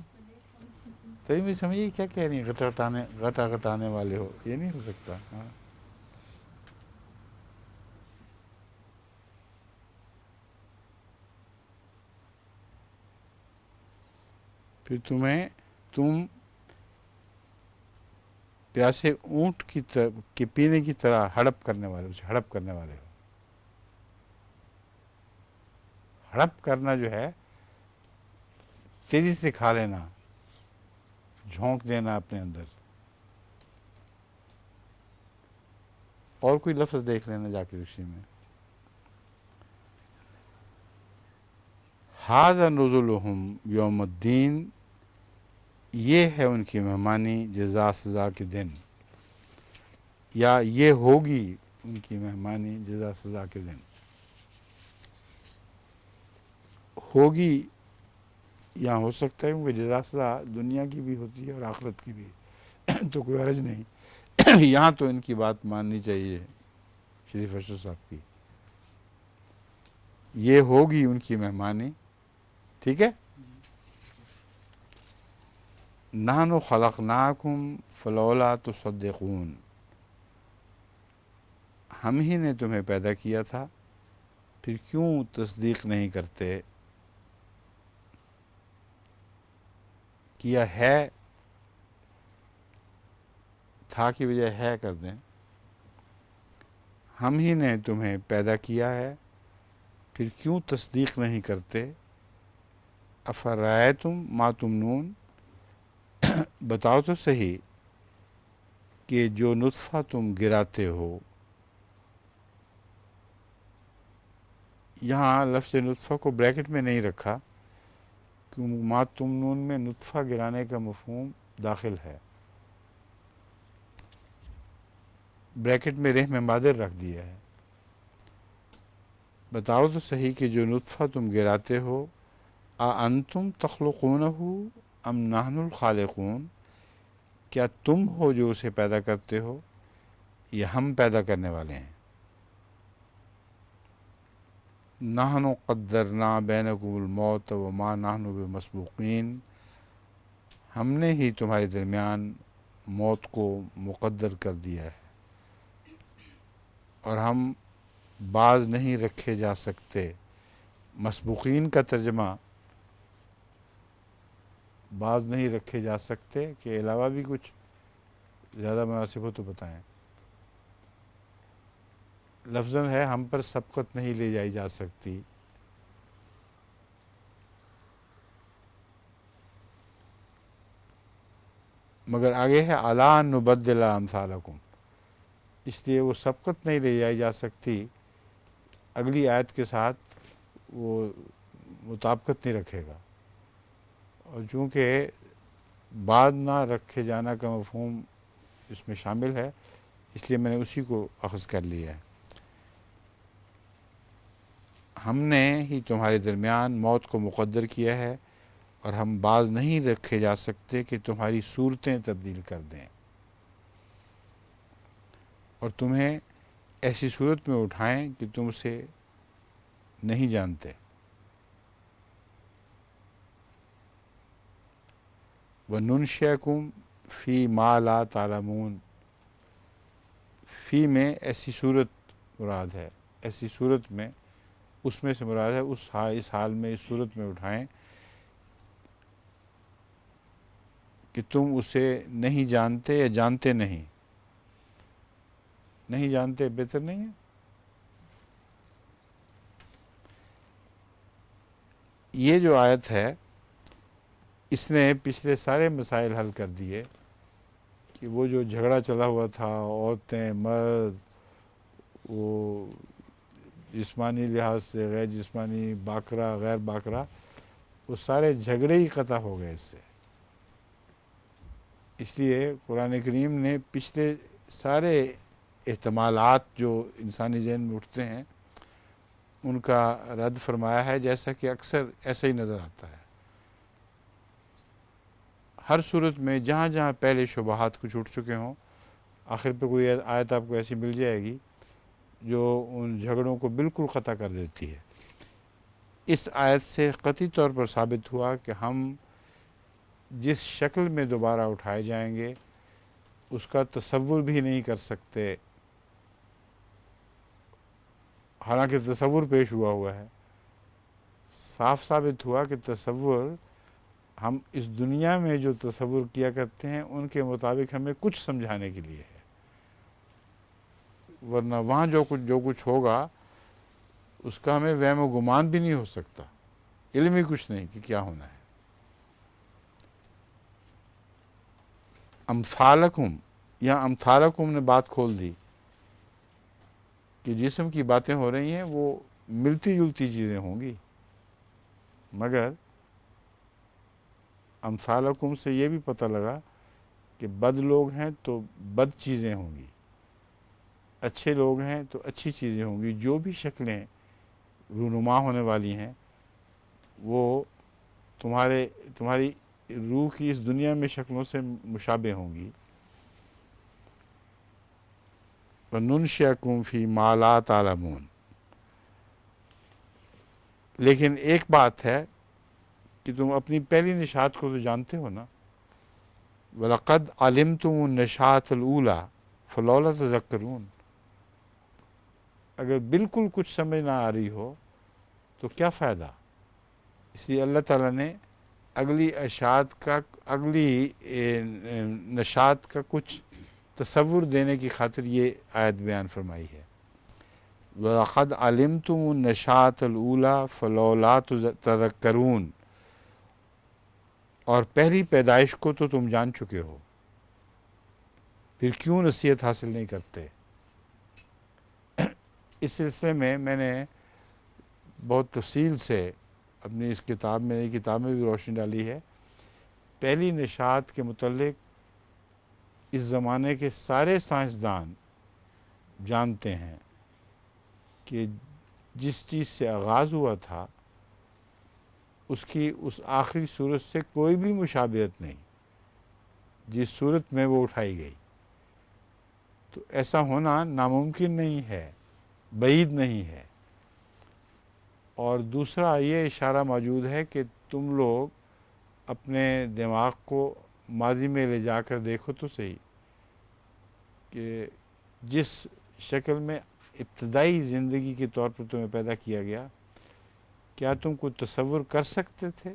تبھی میں سمجھیے کیا کہہ رہی ہیں، غٹا غٹانے والے ہو، یہ نہیں ہو سکتا. ہاں پھر تم پیاسے اونٹ کی پینے کی طرح ہڑپ کرنے والے، اسے ہڑپ کرنے والے ہو. ہڑپ کرنا جو ہے تیزی سے کھا لینا، جھونک دینا اپنے اندر. اور کوئی لفظ دیکھ لینا جا کے رشی میں. ھذا نزلہم یوم الدین، یہ ہے ان کی مہمانی جزا سزا کے دن، یا یہ ہوگی ان کی مہمانی جزا سزا کے دن. ہوگی یہاں ہو سکتا ہے کیونکہ جزا سزا دنیا کی بھی ہوتی ہے اور آخرت کی بھی، تو کوئی حرج نہیں. یہاں تو ان کی بات ماننی چاہیے شریف اشرف صاحب کی. یہ ہوگی ان کی مہمانی، ٹھیک ہے. نحن خلقناکم فلولا تصدقون، ہم ہی نے تمہیں پیدا کیا تھا، پھر کیوں تصدیق نہیں کرتے. کیا ہے، تھا کی بجائے ہے کر دیں. ہم ہی نے تمہیں پیدا کیا ہے، پھر کیوں تصدیق نہیں کرتے. افرأیتم ما تمنون، بتاؤ تو صحیح کہ جو نطفہ تم گراتے ہو. یہاں لفظ نطفہ کو بریکٹ میں نہیں رکھا کیونکہ ما تمنون میں نطفہ گرانے کا مفہوم داخل ہے. بریکٹ میں رہ میں مادر رکھ دیا ہے. بتاؤ تو صحیح کہ جو نطفہ تم گراتے ہو، انتم تخلقونہ ام نحن الخالقون، کیا تم ہو جو اسے پیدا کرتے ہو یا ہم پیدا کرنے والے ہیں؟ نحن قدرنا بینکم الموت وما نحن بمسبوقین، ہم نے ہی تمہارے درمیان موت کو مقدر کر دیا ہے اور ہم باز نہیں رکھے جا سکتے۔ مسبوقین کا ترجمہ باز نہیں رکھے جا سکتے کے علاوہ بھی کچھ زیادہ مناسب ہو تو بتائیں۔ لفظاً ہے ہم پر سبقت نہیں لے جائی جا سکتی، مگر آگے ہے الا ان نبدل امثالکم، اس لیے وہ سبقت نہیں لے جائی جا سکتی، اگلی آیت کے ساتھ وہ مطابقت نہیں رکھے گا، اور چونکہ بعد نہ رکھے جانا کا مفہوم اس میں شامل ہے اس لیے میں نے اسی کو اخذ کر لیا ہے۔ ہم نے ہی تمہارے درمیان موت کو مقدر کیا ہے اور ہم باز نہیں رکھے جا سکتے کہ تمہاری صورتیں تبدیل کر دیں اور تمہیں ایسی صورت میں اٹھائیں کہ تم اسے نہیں جانتے۔ وَنُنشِئَكُم فِي مَا لَا تَعْلَمُونَ، فی میں ایسی صورت مراد ہے، ایسی صورت میں اس میں سے مراد ہے اس حال میں، اس صورت میں اٹھائیں کہ تم اسے نہیں جانتے یا جانتے نہیں۔ نہیں جانتے بہتر نہیں ہے؟ یہ جو آیت ہے اس نے پچھلے سارے مسائل حل کر دیے کہ وہ جو جھگڑا چلا ہوا تھا، عورتیں مرد، وہ جسمانی لحاظ سے غیر جسمانی، باکرا غیر باکرا، وہ سارے جھگڑے ہی قطع ہو گئے اس سے۔ اس لیے قرآن کریم نے پچھلے سارے احتمالات جو انسانی ذہن میں اٹھتے ہیں ان کا رد فرمایا ہے، جیسا کہ اکثر ایسا ہی نظر آتا ہے۔ ہر صورت میں جہاں جہاں پہلے شبہات کچھ اٹھ چکے ہوں، آخر پہ کوئی آیت آپ کو ایسی مل جائے گی جو ان جھگڑوں کو بالکل قطع کر دیتی ہے۔ اس آیت سے قطعی طور پر ثابت ہوا کہ ہم جس شکل میں دوبارہ اٹھائے جائیں گے اس کا تصور بھی نہیں کر سکتے، حالانکہ تصور پیش ہوا ہے۔ صاف ثابت ہوا کہ تصور، ہم اس دنیا میں جو تصور کیا کرتے ہیں ان کے مطابق ہمیں کچھ سمجھانے کے لیے ہے، ورنہ وہاں جو کچھ ہوگا اس کا ہمیں وہم و گمان بھی نہیں ہو سکتا، علم ہی کچھ نہیں کہ کیا ہونا ہے۔ امثالکم، یہاں امثالکم نے بات کھول دی کہ جسم کی باتیں ہو رہی ہیں وہ ملتی جلتی چیزیں ہوں گی، مگر امثالکم سے یہ بھی پتہ لگا کہ بد لوگ ہیں تو بد چیزیں ہوں گی، اچھے لوگ ہیں تو اچھی چیزیں ہوں گی، جو بھی شکلیں رونما ہونے والی ہیں وہ تمہاری روح کی اس دنیا میں شکلوں سے مشابہ ہوں گی۔ وَنُنشِئَكُم فِي مَا لَا تَعْلَمُونَ، لیکن ایک بات ہے کہ تم اپنی پہلی نشاط کو تو جانتے ہو نا۔ وَلَقَدْ عَلِمْتُمُ النَّشَاطَ الْأُولَىٰ فَلَوْلَا تَذَكَّرُونَ، اگر بالکل کچھ سمجھ نہ آ رہی ہو تو کیا فائدہ؟ اس لیے اللہ تعالیٰ نے اگلی نشاط کا کچھ تصور دینے کی خاطر یہ آیت بیان فرمائی ہے۔ وَلَقَدْ عَلِمْتُمُ النَّشَاطَ الْأُولَىٰ فَلَوْلَا تَذَكَّرُونَ، اور پہلی پیدائش کو تو تم جان چکے ہو، پھر کیوں نصیحت حاصل نہیں کرتے؟ اس سلسلے میں نے بہت تفصیل سے اپنی اس کتاب میں، نئی کتاب میں بھی روشنی ڈالی ہے۔ پہلی نشاط کے متعلق اس زمانے کے سارے سائنسدان جانتے ہیں کہ جس چیز سے آغاز ہوا تھا اس کی اس آخری صورت سے کوئی بھی مشابہت نہیں، جس صورت میں وہ اٹھائی گئی. تو ایسا ہونا ناممکن نہیں ہے، بعید نہیں ہے. اور دوسرا یہ اشارہ موجود ہے کہ تم لوگ اپنے دماغ کو ماضی میں لے جا کر دیکھو تو صحیح کہ جس شکل میں ابتدائی زندگی کے طور پر تمہیں پیدا کیا گیا، کیا تم کو تصور کر سکتے تھے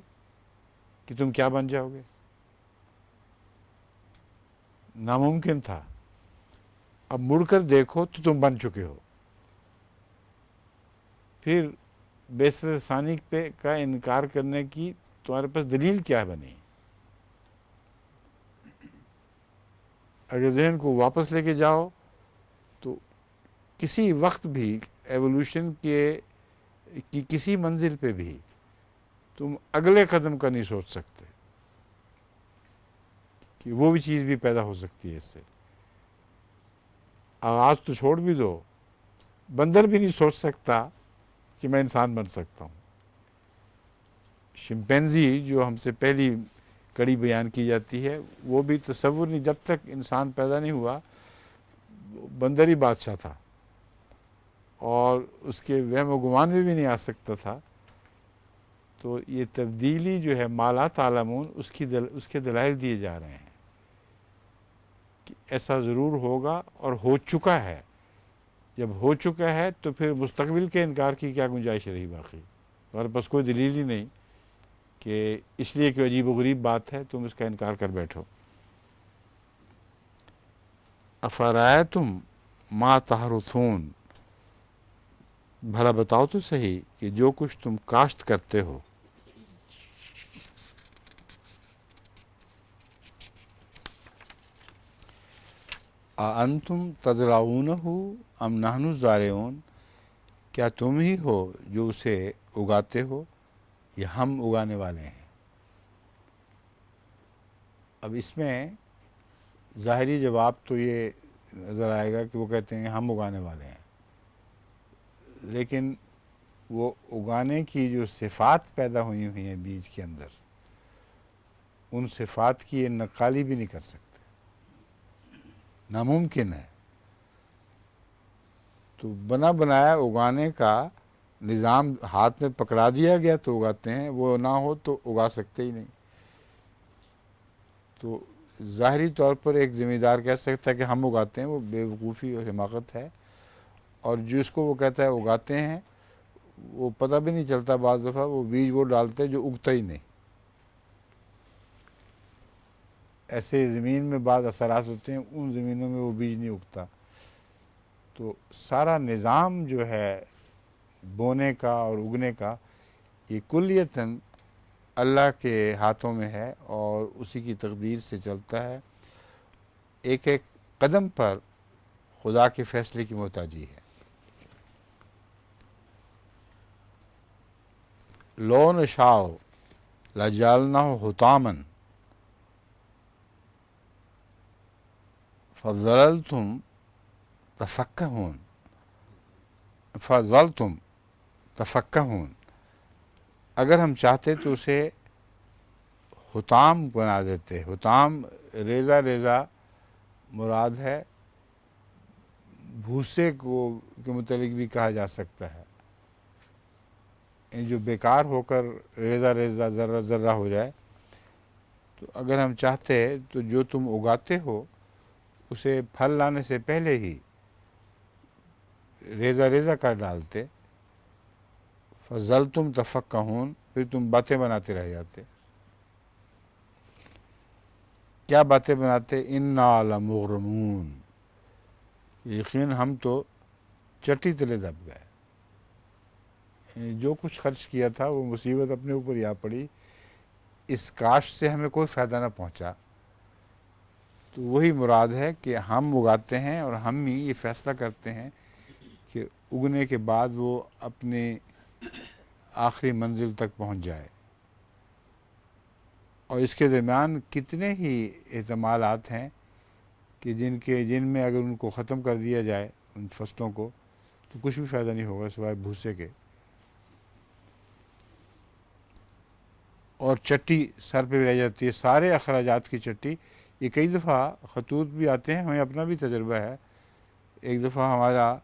کہ تم کیا بن جاؤ گے؟ ناممکن تھا. اب مڑ کر دیکھو تو تم بن چکے ہو. پھر بیسر ثانی پہ کا انکار کرنے کی تمہارے پاس دلیل کیا بنی؟ اگر ذہن کو واپس لے کے جاؤ تو کسی وقت بھی ایوولوشن کی کسی منزل پہ بھی تم اگلے قدم کا نہیں سوچ سکتے کہ وہ بھی چیز بھی پیدا ہو سکتی ہے اس سے. آغاز تو چھوڑ بھی دو، بندر بھی نہیں سوچ سکتا کہ میں انسان بن سکتا ہوں. شمپینزی جو ہم سے پہلی کڑی بیان کی جاتی ہے وہ بھی تصور نہیں، جب تک انسان پیدا نہیں ہوا بندر ہی بادشاہ تھا اور اس کے وہم و گمان میں بھی نہیں آ سکتا تھا. تو یہ تبدیلی جو ہے ما لا تعلمون اس کے دلائل دیے جا رہے ہیں کہ ایسا ضرور ہوگا اور ہو چکا ہے. جب ہو چکا ہے تو پھر مستقبل کے انکار کی کیا گنجائش رہی باقی؟ ہمارے پاس کوئی دلیل ہی نہیں کہ اس لیے کہ عجیب و غریب بات ہے تم اس کا انکار کر بیٹھو. افرأیتم ما تحرثون، بھلا بتاؤ تو صحیح کہ جو کچھ تم کاشت کرتے ہو. اَأَنتُمْ تَزْرَعُونَهُ أَمْ نَحْنُ الزَّارِعُونَ، کیا تم ہی ہو جو اسے اگاتے ہو یا ہم اگانے والے ہیں؟ اب اس میں ظاہری جواب تو یہ نظر آئے گا کہ وہ کہتے ہیں ہم اگانے والے ہیں، لیکن وہ اگانے کی جو صفات پیدا ہوئی ہیں بیج کے اندر، ان صفات کی یہ نقالی بھی نہیں کر سکتے، ناممکن ہے. تو بنا بنایا اگانے کا نظام ہاتھ میں پکڑا دیا گیا تو اگاتے ہیں، وہ نہ ہو تو اگا سکتے ہی نہیں. تو ظاہری طور پر ایک ذمہ دار کہہ سکتا ہے کہ ہم اگاتے ہیں، وہ بے وقوفی اور حماقت ہے. اور جس کو وہ کہتا ہے اگاتے ہیں، وہ پتہ بھی نہیں چلتا بعض دفعہ وہ بیج وہ ڈالتے ہیں جو اگتا ہی نہیں. ایسے زمین میں بعض اثرات ہوتے ہیں، ان زمینوں میں وہ بیج نہیں اگتا. تو سارا نظام جو ہے بونے کا اور اگنے کا، یہ کلیتاً اللہ کے ہاتھوں میں ہے اور اسی کی تقدیر سے چلتا ہے. ایک ایک قدم پر خدا کے فیصلے کی محتاجی ہے. لو نشاء لجعلناہ حطاما فظللتم تفکہون، اگر ہم چاہتے تو اسے حطام بنا دیتے. حطام ریزہ ریزہ مراد ہے، بھوسے کے متعلق بھی کہا جا سکتا ہے، جو بیکار ہو کر ریزہ ریزہ ذرہ ذرہ ہو جائے. تو اگر ہم چاہتے تو جو تم اگاتے ہو اسے پھل لانے سے پہلے ہی ریزہ ریزہ کر ڈالتے. فظلتم تفکہون، پھر تم باتیں بناتے رہ جاتے. کیا باتیں بناتے؟ انا لمغرمون، یقین ہم تو چٹی تلے دب گئے. جو کچھ خرچ کیا تھا وہ مصیبت اپنے اوپر آ پڑی، اس کاشت سے ہمیں کوئی فائدہ نہ پہنچا. تو وہی مراد ہے کہ ہم اگاتے ہیں اور ہم ہی یہ فیصلہ کرتے ہیں کہ اگنے کے بعد وہ اپنے آخری منزل تک پہنچ جائے. اور اس کے درمیان کتنے ہی احتمالات ہیں کہ جن میں اگر ان کو ختم کر دیا جائے ان فصلوں کو تو کچھ بھی فائدہ نہیں ہوگا سوائے بھوسے کے. اور چٹی سر پہ رہ جاتی ہے، سارے اخراجات کی چٹی یہ کئی دفعہ خطوط بھی آتے ہیں، ہمیں اپنا بھی تجربہ ہے. ایک دفعہ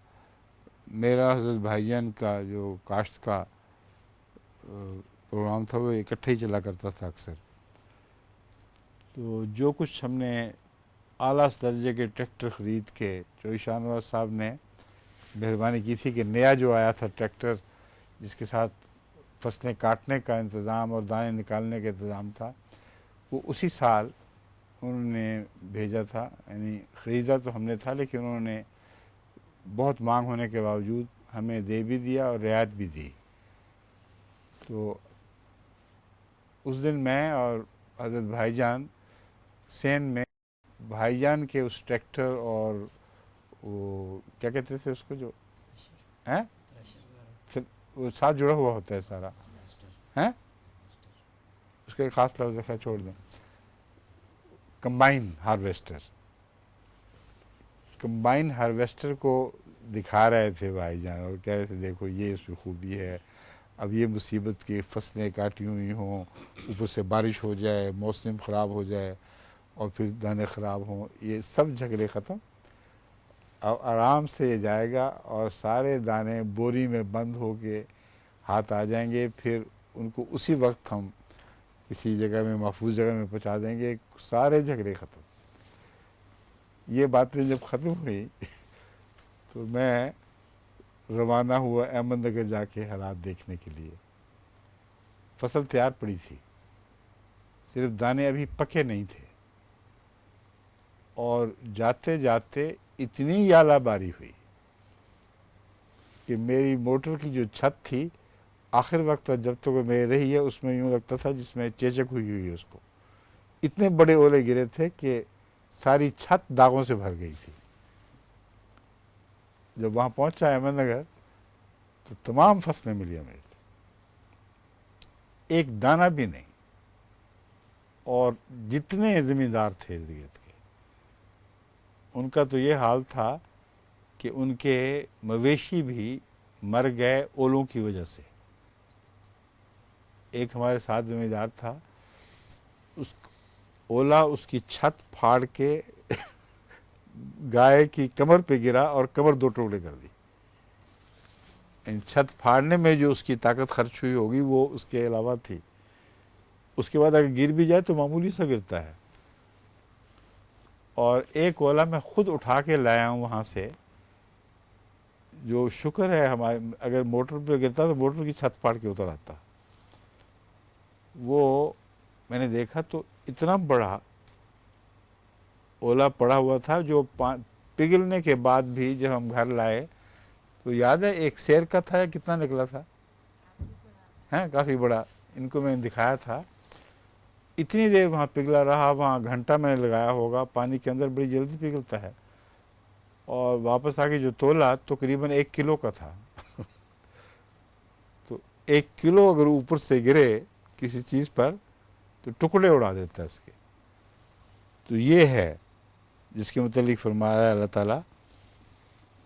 میرا حضرت بھائی جان کا جو کاشت کا پروگرام تھا وہ اکٹھے ہی چلا کرتا تھا اکثر. تو جو کچھ ہم نے اعلیٰ درجے کے ٹریکٹر خرید کے، چوئی شاہ نواز صاحب نے مہربانی کی تھی کہ نیا جو آیا تھا ٹریکٹر جس کے ساتھ فصلیں کاٹنے کا انتظام اور دانے نکالنے کا انتظام تھا، وہ اسی سال انہوں نے بھیجا تھا. یعنی خریدا تو ہم نے تھا، لیکن انہوں نے بہت مانگ ہونے کے باوجود ہمیں دے بھی دیا اور رعایت بھی دی. تو اس دن میں اور حضرت بھائی جان سین میں بھائی جان کے اس ٹریکٹر اور وہ کیا کہتے تھے اس کو جو ہیں وہ ساتھ جڑا ہوا ہوتا ہے سارا، ہیں اس کا ایک خاص لفظ ہے، چھوڑ دیں. کمبائن ہارویسٹر کو دکھا رہے تھے بھائی جان اور کہہ رہے تھے دیکھو یہ اس میں خوبی ہے. اب یہ مصیبت کی فصلیں کاٹی ہوئی ہوں، اوپر سے بارش ہو جائے، موسم خراب ہو جائے اور پھر دانے خراب ہوں، یہ سب جھگڑے ختم. اب آرام سے یہ جائے گا اور سارے دانے بوری میں بند ہو کے ہاتھ آ جائیں گے. پھر ان کو اسی وقت ہم کسی جگہ میں محفوظ جگہ میں پہنچا دیں گے، سارے جھگڑے ختم. یہ باتیں جب ختم ہوئی تو میں روانہ ہوا احمد نگر جا کے حالات دیکھنے کے لیے. فصل تیار پڑی تھی، صرف دانے ابھی پکے نہیں تھے، اور جاتے جاتے اتنی آلہ باری ہوئی کہ میری موٹر کی جو چھت تھی آخر وقت جب تک وہ میرے رہی ہے اس میں یوں لگتا تھا جس میں چیچک ہوئی ہے اس کو. اتنے بڑے اولے گرے تھے کہ ساری چھت داغوں سے بھر گئی تھی. جب وہاں پہنچا احمد نگر تو تمام فصلیں ملی ہمیں، ایک دانہ بھی نہیں. اور جتنے زمیندار تھے ارد گرد کے، ان کا تو یہ حال تھا کہ ان کے مویشی بھی مر گئے اولوں کی وجہ سے. ایک ہمارے ساتھ زمیندار تھا، اس اولا اس کی چھت پھاڑ کے گائے کی کمر پہ گرا اور کمر 2 ٹکڑے کر دی. چھت پھاڑنے میں جو اس کی طاقت خرچ ہوئی ہوگی وہ اس کے علاوہ تھی. اس کے بعد اگر گر بھی جائے تو معمولی سا گرتا ہے. اور ایک اولا میں خود اٹھا کے لایا ہوں وہاں سے، جو شکر ہے ہمارے، اگر موٹر پہ گرتا تو موٹر کی چھت پھاڑ کے اتر آتا. وہ میں نے دیکھا تو اتنا بڑا اولا پڑا ہوا تھا، جو پگھلنے کے بعد بھی جب ہم گھر لائے تو یاد ہے ایک سیر کا تھا یا کتنا نکلا تھا، ہیں کافی بڑا. ان کو میں نے دکھایا تھا. اتنی دیر وہاں پگھلا رہا، وہاں گھنٹہ میں نے لگایا ہوگا، پانی کے اندر بڑی جلدی پگھلتا ہے. اور واپس آ کے جو تولا تقریباً 1 کلو کا تھا. تو 1 کلو اگر اوپر سے گرے کسی چیز پر تو ٹکڑے اڑا دیتا ہے اس کے. تو یہ ہے جس کے متعلق فرمایا اللہ تعالیٰ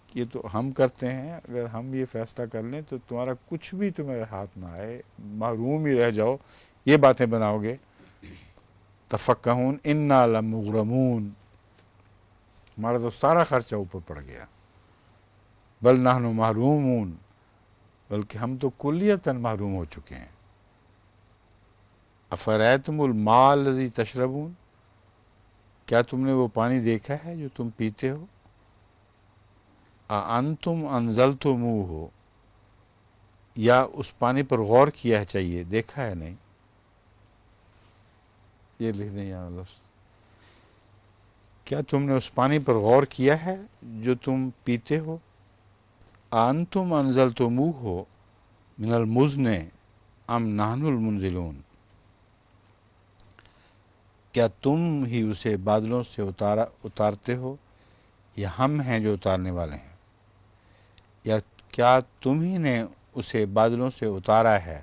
کہ یہ تو ہم کرتے ہیں، اگر ہم یہ فیصلہ کر لیں تو تمہارا کچھ بھی تمہارے ہاتھ نہ آئے، محروم ہی رہ جاؤ. یہ باتیں بناؤ گے. تفکہون انا لمغرمون، ہمارا تو سارا خرچہ اوپر پڑ گیا. بل نحن محرومون، بلکہ ہم تو کلیتاً محروم ہو چکے ہیں. افرأیتم الماء الذی تشربون، کیا تم نے وہ پانی دیکھا ہے جو تم پیتے ہو؟ اانتم انزلتموہ، یا اس پانی پر غور کیا چاہیے، دیکھا ہے نہیں. یہ لکھ دیں یہاں لفظ، کیا تم نے اس پانی پر غور کیا ہے جو تم پیتے ہو؟ انتم انزلتموہ من المزن ام نحن المنزلون، کیا تم ہی اسے بادلوں سے اتارتے ہو یا ہم ہیں جو اتارنے والے ہیں؟ یا کیا تم ہی نے اسے بادلوں سے اتارا ہے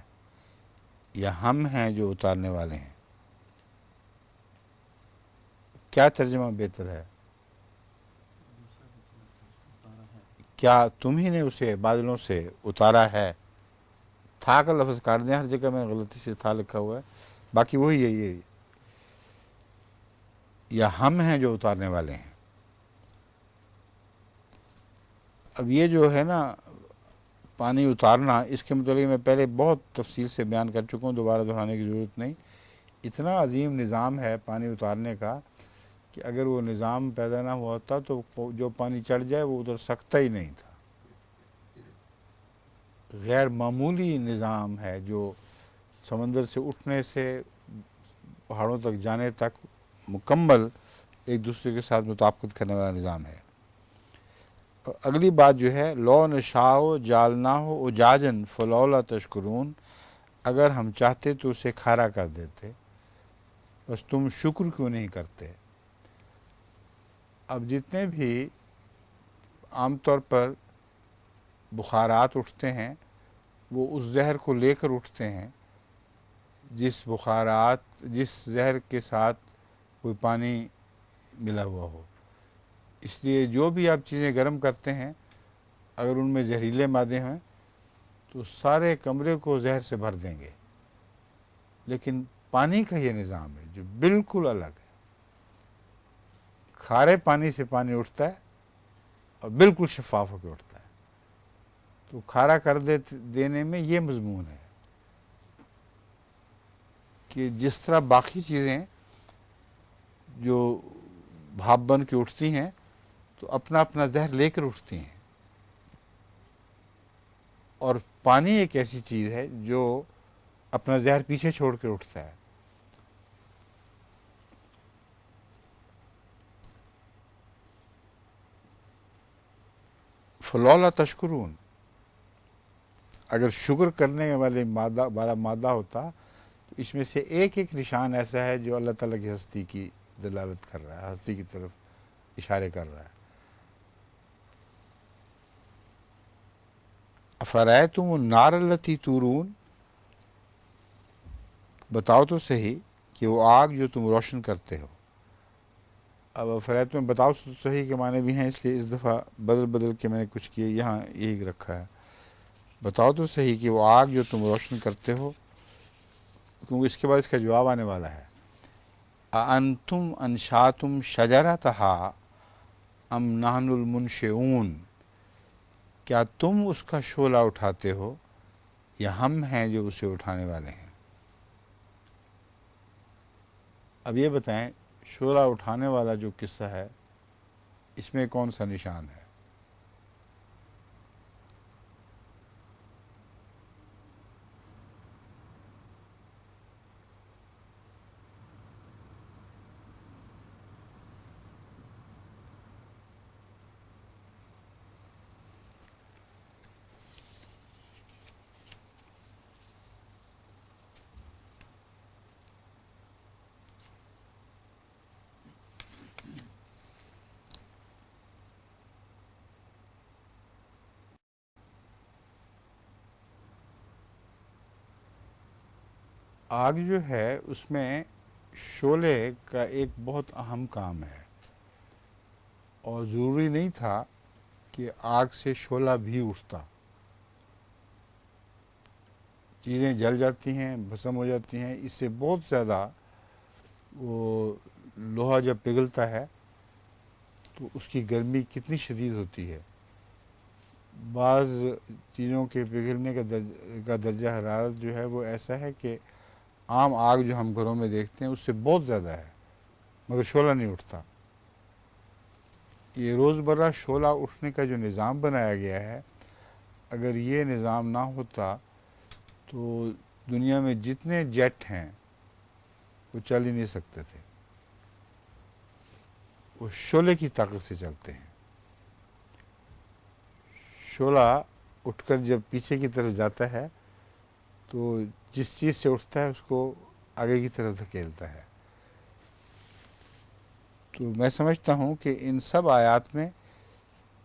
یا ہم ہیں جو اتارنے والے ہیں؟ کیا ترجمہ بہتر ہے؟ کیا تم ہی نے اسے بادلوں سے اتارا ہے؟ تھا کا لفظ کاٹ دیں، ہر جگہ میں غلطی سے تھا لکھا ہوا ہے، باقی وہی ہے. یا ہم ہیں جو اتارنے والے ہیں؟ اب یہ جو ہے نا پانی اتارنا، اس کے متعلق میں پہلے بہت تفصیل سے بیان کر چکا ہوں، دوبارہ دہرانے کی ضرورت نہیں۔ اتنا عظیم نظام ہے پانی اتارنے کا کہ اگر وہ نظام پیدا نہ ہوا ہوتا تو جو پانی چڑھ جائے وہ اتر سکتا ہی نہیں تھا۔ غیر معمولی نظام ہے جو سمندر سے اٹھنے سے پہاڑوں تک جانے تک مکمل ایک دوسرے کے ساتھ مطابقت کرنے والا نظام ہے۔ اور اگلی بات جو ہے، لو نشاء جعلناہ اجاجا فلولا تشکرون، اگر ہم چاہتے تو اسے کھارا کر دیتے، بس تم شکر کیوں نہیں کرتے؟ اب جتنے بھی عام طور پر بخارات اٹھتے ہیں وہ اس زہر کو لے کر اٹھتے ہیں جس زہر کے ساتھ کوئی پانی ملا ہوا ہو۔ اس لیے جو بھی آپ چیزیں گرم کرتے ہیں اگر ان میں زہریلے مادے ہیں تو سارے کمرے کو زہر سے بھر دیں گے، لیکن پانی کا یہ نظام ہے جو بالکل الگ ہے۔ کھارے پانی سے پانی اٹھتا ہے اور بالکل شفاف ہو کے اٹھتا ہے۔ تو کھارا کر دینے میں یہ مضمون ہے کہ جس طرح باقی چیزیں جو بھاپ بن کے اٹھتی ہیں تو اپنا اپنا زہر لے کر اٹھتی ہیں، اور پانی ایک ایسی چیز ہے جو اپنا زہر پیچھے چھوڑ کے اٹھتا ہے۔ فلولا تشکرون، اگر شکر کرنے والے مادہ ہوتا تو اس میں سے ایک ایک نشان ایسا ہے جو اللہ تعالیٰ کی ہستی کی دلالت کر رہا ہے، ہستی کی طرف اشارے کر رہا ہے۔ افرأیتم النار التی تورون، بتاؤ تو صحیح کہ وہ آگ جو تم روشن کرتے ہو۔ اب افرأیتم میں بتاؤ تو صحیح کے معنی بھی ہیں، اس لیے اس دفعہ بدل کے میں نے کچھ کیے، یہاں یہی رکھا ہے، بتاؤ تو صحیح کہ وہ آگ جو تم روشن کرتے ہو، کیونکہ اس کے بعد اس کا جواب آنے والا ہے۔ اَأَنتُمْ أَنشَأْتُمْ شَجَرَتَهَا أَمْ نَحْنُ الْمُنشِئُونَ، کیا تم اس کا شعلہ اٹھاتے ہو یا ہم ہیں جو اسے اٹھانے والے ہیں؟ اب یہ بتائیں، شعلہ اٹھانے والا جو قصہ ہے اس میں کون سا نشان ہے؟ آگ جو ہے اس میں شعلے کا ایک بہت اہم کام ہے، اور ضروری نہیں تھا کہ آگ سے شعلہ بھی اٹھتا۔ چیزیں جل جاتی ہیں، بھسم ہو جاتی ہیں، اس سے بہت زیادہ وہ لوہا جب پگھلتا ہے تو اس کی گرمی کتنی شدید ہوتی ہے۔ بعض چیزوں کے پگھلنے کا درجہ حرارت جو ہے وہ ایسا ہے کہ عام آگ جو ہم گھروں میں دیکھتے ہیں اس سے بہت زیادہ ہے، مگر شعلہ نہیں اٹھتا۔ یہ روزمرہ شعلہ اٹھنے کا جو نظام بنایا گیا ہے، اگر یہ نظام نہ ہوتا تو دنیا میں جتنے جیٹ ہیں وہ چل ہی نہیں سکتے تھے، وہ شعلے کی طاقت سے چلتے ہیں۔ شعلہ اٹھ کر جب پیچھے کی طرف جاتا ہے تو جس چیز سے اٹھتا ہے اس کو آگے کی طرف دھکیلتا ہے۔ تو میں سمجھتا ہوں کہ ان سب آیات میں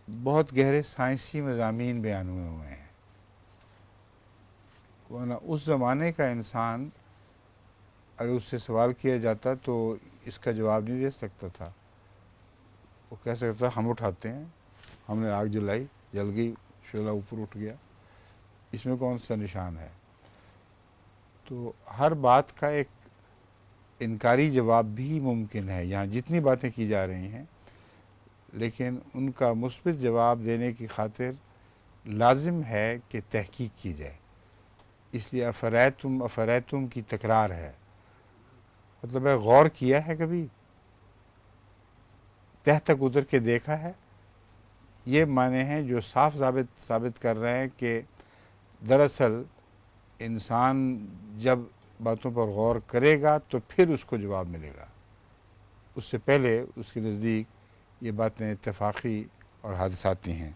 بہت گہرے سائنسی مضامین بیان ہوئے ہیں، ورنہ اس زمانے کا انسان اگر اس سے سوال کیا جاتا تو اس کا جواب نہیں دے سکتا تھا۔ وہ کہہ سکتا ہم اٹھاتے ہیں، ہم نے آگ جلائی، جل گئی، شعلہ اوپر اٹھ گیا، اس میں کون سا نشان ہے؟ تو ہر بات کا ایک انکاری جواب بھی ممکن ہے، یہاں جتنی باتیں کی جا رہی ہیں، لیکن ان کا مثبت جواب دینے کی خاطر لازم ہے کہ تحقیق کی جائے. اس لیے افریتم کی تکرار ہے، مطلب ہے غور کیا ہے، کبھی تہ تک اتر کے دیکھا ہے. یہ معنی ہیں جو صاف ثابت کر رہے ہیں کہ دراصل انسان جب باتوں پر غور کرے گا تو پھر اس کو جواب ملے گا. اس سے پہلے اس کے نزدیک یہ باتیں اتفاقی اور حادثاتی ہیں.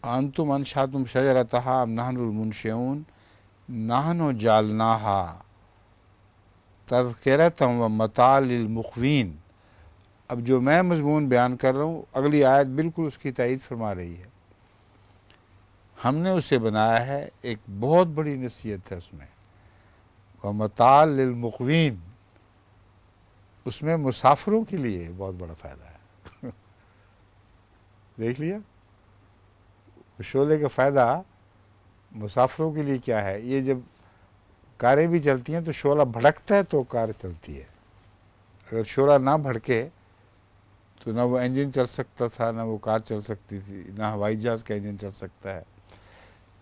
انتم انشاتم شجرتها ام نحن المنشئون نحن جعلناها تذکرۃ و متاع للمقوین. اب جو میں مضمون بیان کر رہا ہوں اگلی آیت بالکل اس کی تائید فرما رہی ہے. ہم نے اسے بنایا ہے، ایک بہت بڑی نصیحت ہے اس میں، و متاع للمقوین، اس میں مسافروں کے لیے بہت بڑا فائدہ ہے. دیکھ لیا شعلے کا فائدہ مسافروں کے لیے کیا ہے. یہ جب کاریں بھی چلتی ہیں تو شعلہ بھڑکتا ہے تو کار چلتی ہے. اگر شعلہ نہ بھڑکے تو نہ وہ انجن چل سکتا تھا، نہ وہ کار چل سکتی تھی، نہ ہوائی جہاز کا انجن چل سکتا ہے.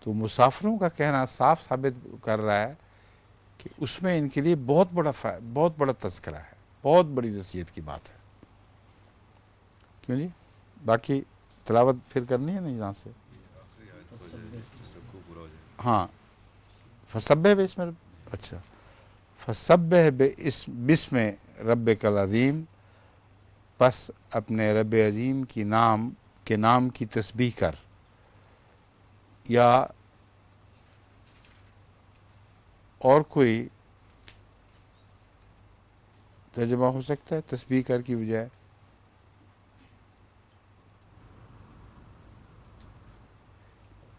تو مسافروں کا کہنا صاف ثابت کر رہا ہے کہ اس میں ان کے لیے بہت بڑا تذکرہ ہے، بہت بڑی نصیحت کی بات ہے. کیوں جی؟ باقی تلاوت پھر کرنی ہے نا یہاں سے. آخری آیت ہو جائے رکوع پورا ہو جائے. ہاں، فسبح باسم اچھا فسبح باسم ربک العظیم، پس اپنے رب عظیم کے نام کی تسبیح کر. یا اور کوئی ترجمہ ہو سکتا ہے تسبیح کر کی بجائے؟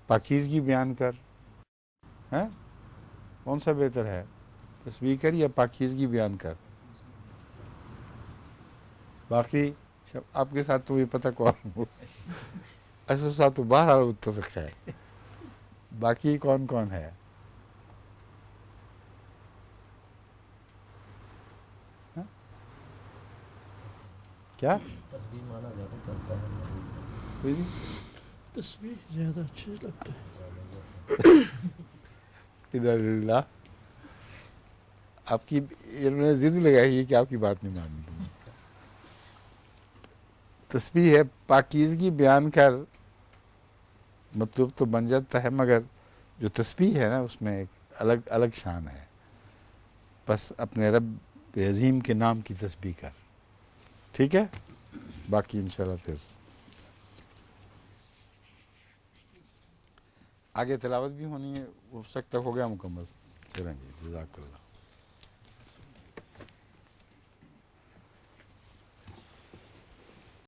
پاکیزگی بیان کر ہے، کون سا بہتر ہے، تسبیح کر یا پاکیزگی بیان کر؟ باقی آپ کے ساتھ تو یہ پتہ کون ہو، اصل ساتھ تو بہرحال متفق ہے. باقی کون کون ہے؟ ہاں؟ کیا تسبیح مانا زیادہ چلتا ہے. کوئی نہیں؟ تسبیح زیادہ اچھے لگتا ہے. ادھر اللہ آپ کی انہوں نے ضد لگائی ہے کہ آپ کی بات نہیں مانتے. تسبیح ہے، پاکیزگی بیان کر مطلب تو بن جاتا ہے، مگر جو تسبیح ہے نا اس میں ایک الگ شان ہے. بس اپنے رب عظیم کے نام کی تسبیح کر. ٹھیک ہے، باقی انشاءاللہ پھر آگے تلاوت بھی ہونی ہے. وہ تک ہو گیا مکمل. چلیں جی، جزاک اللہ.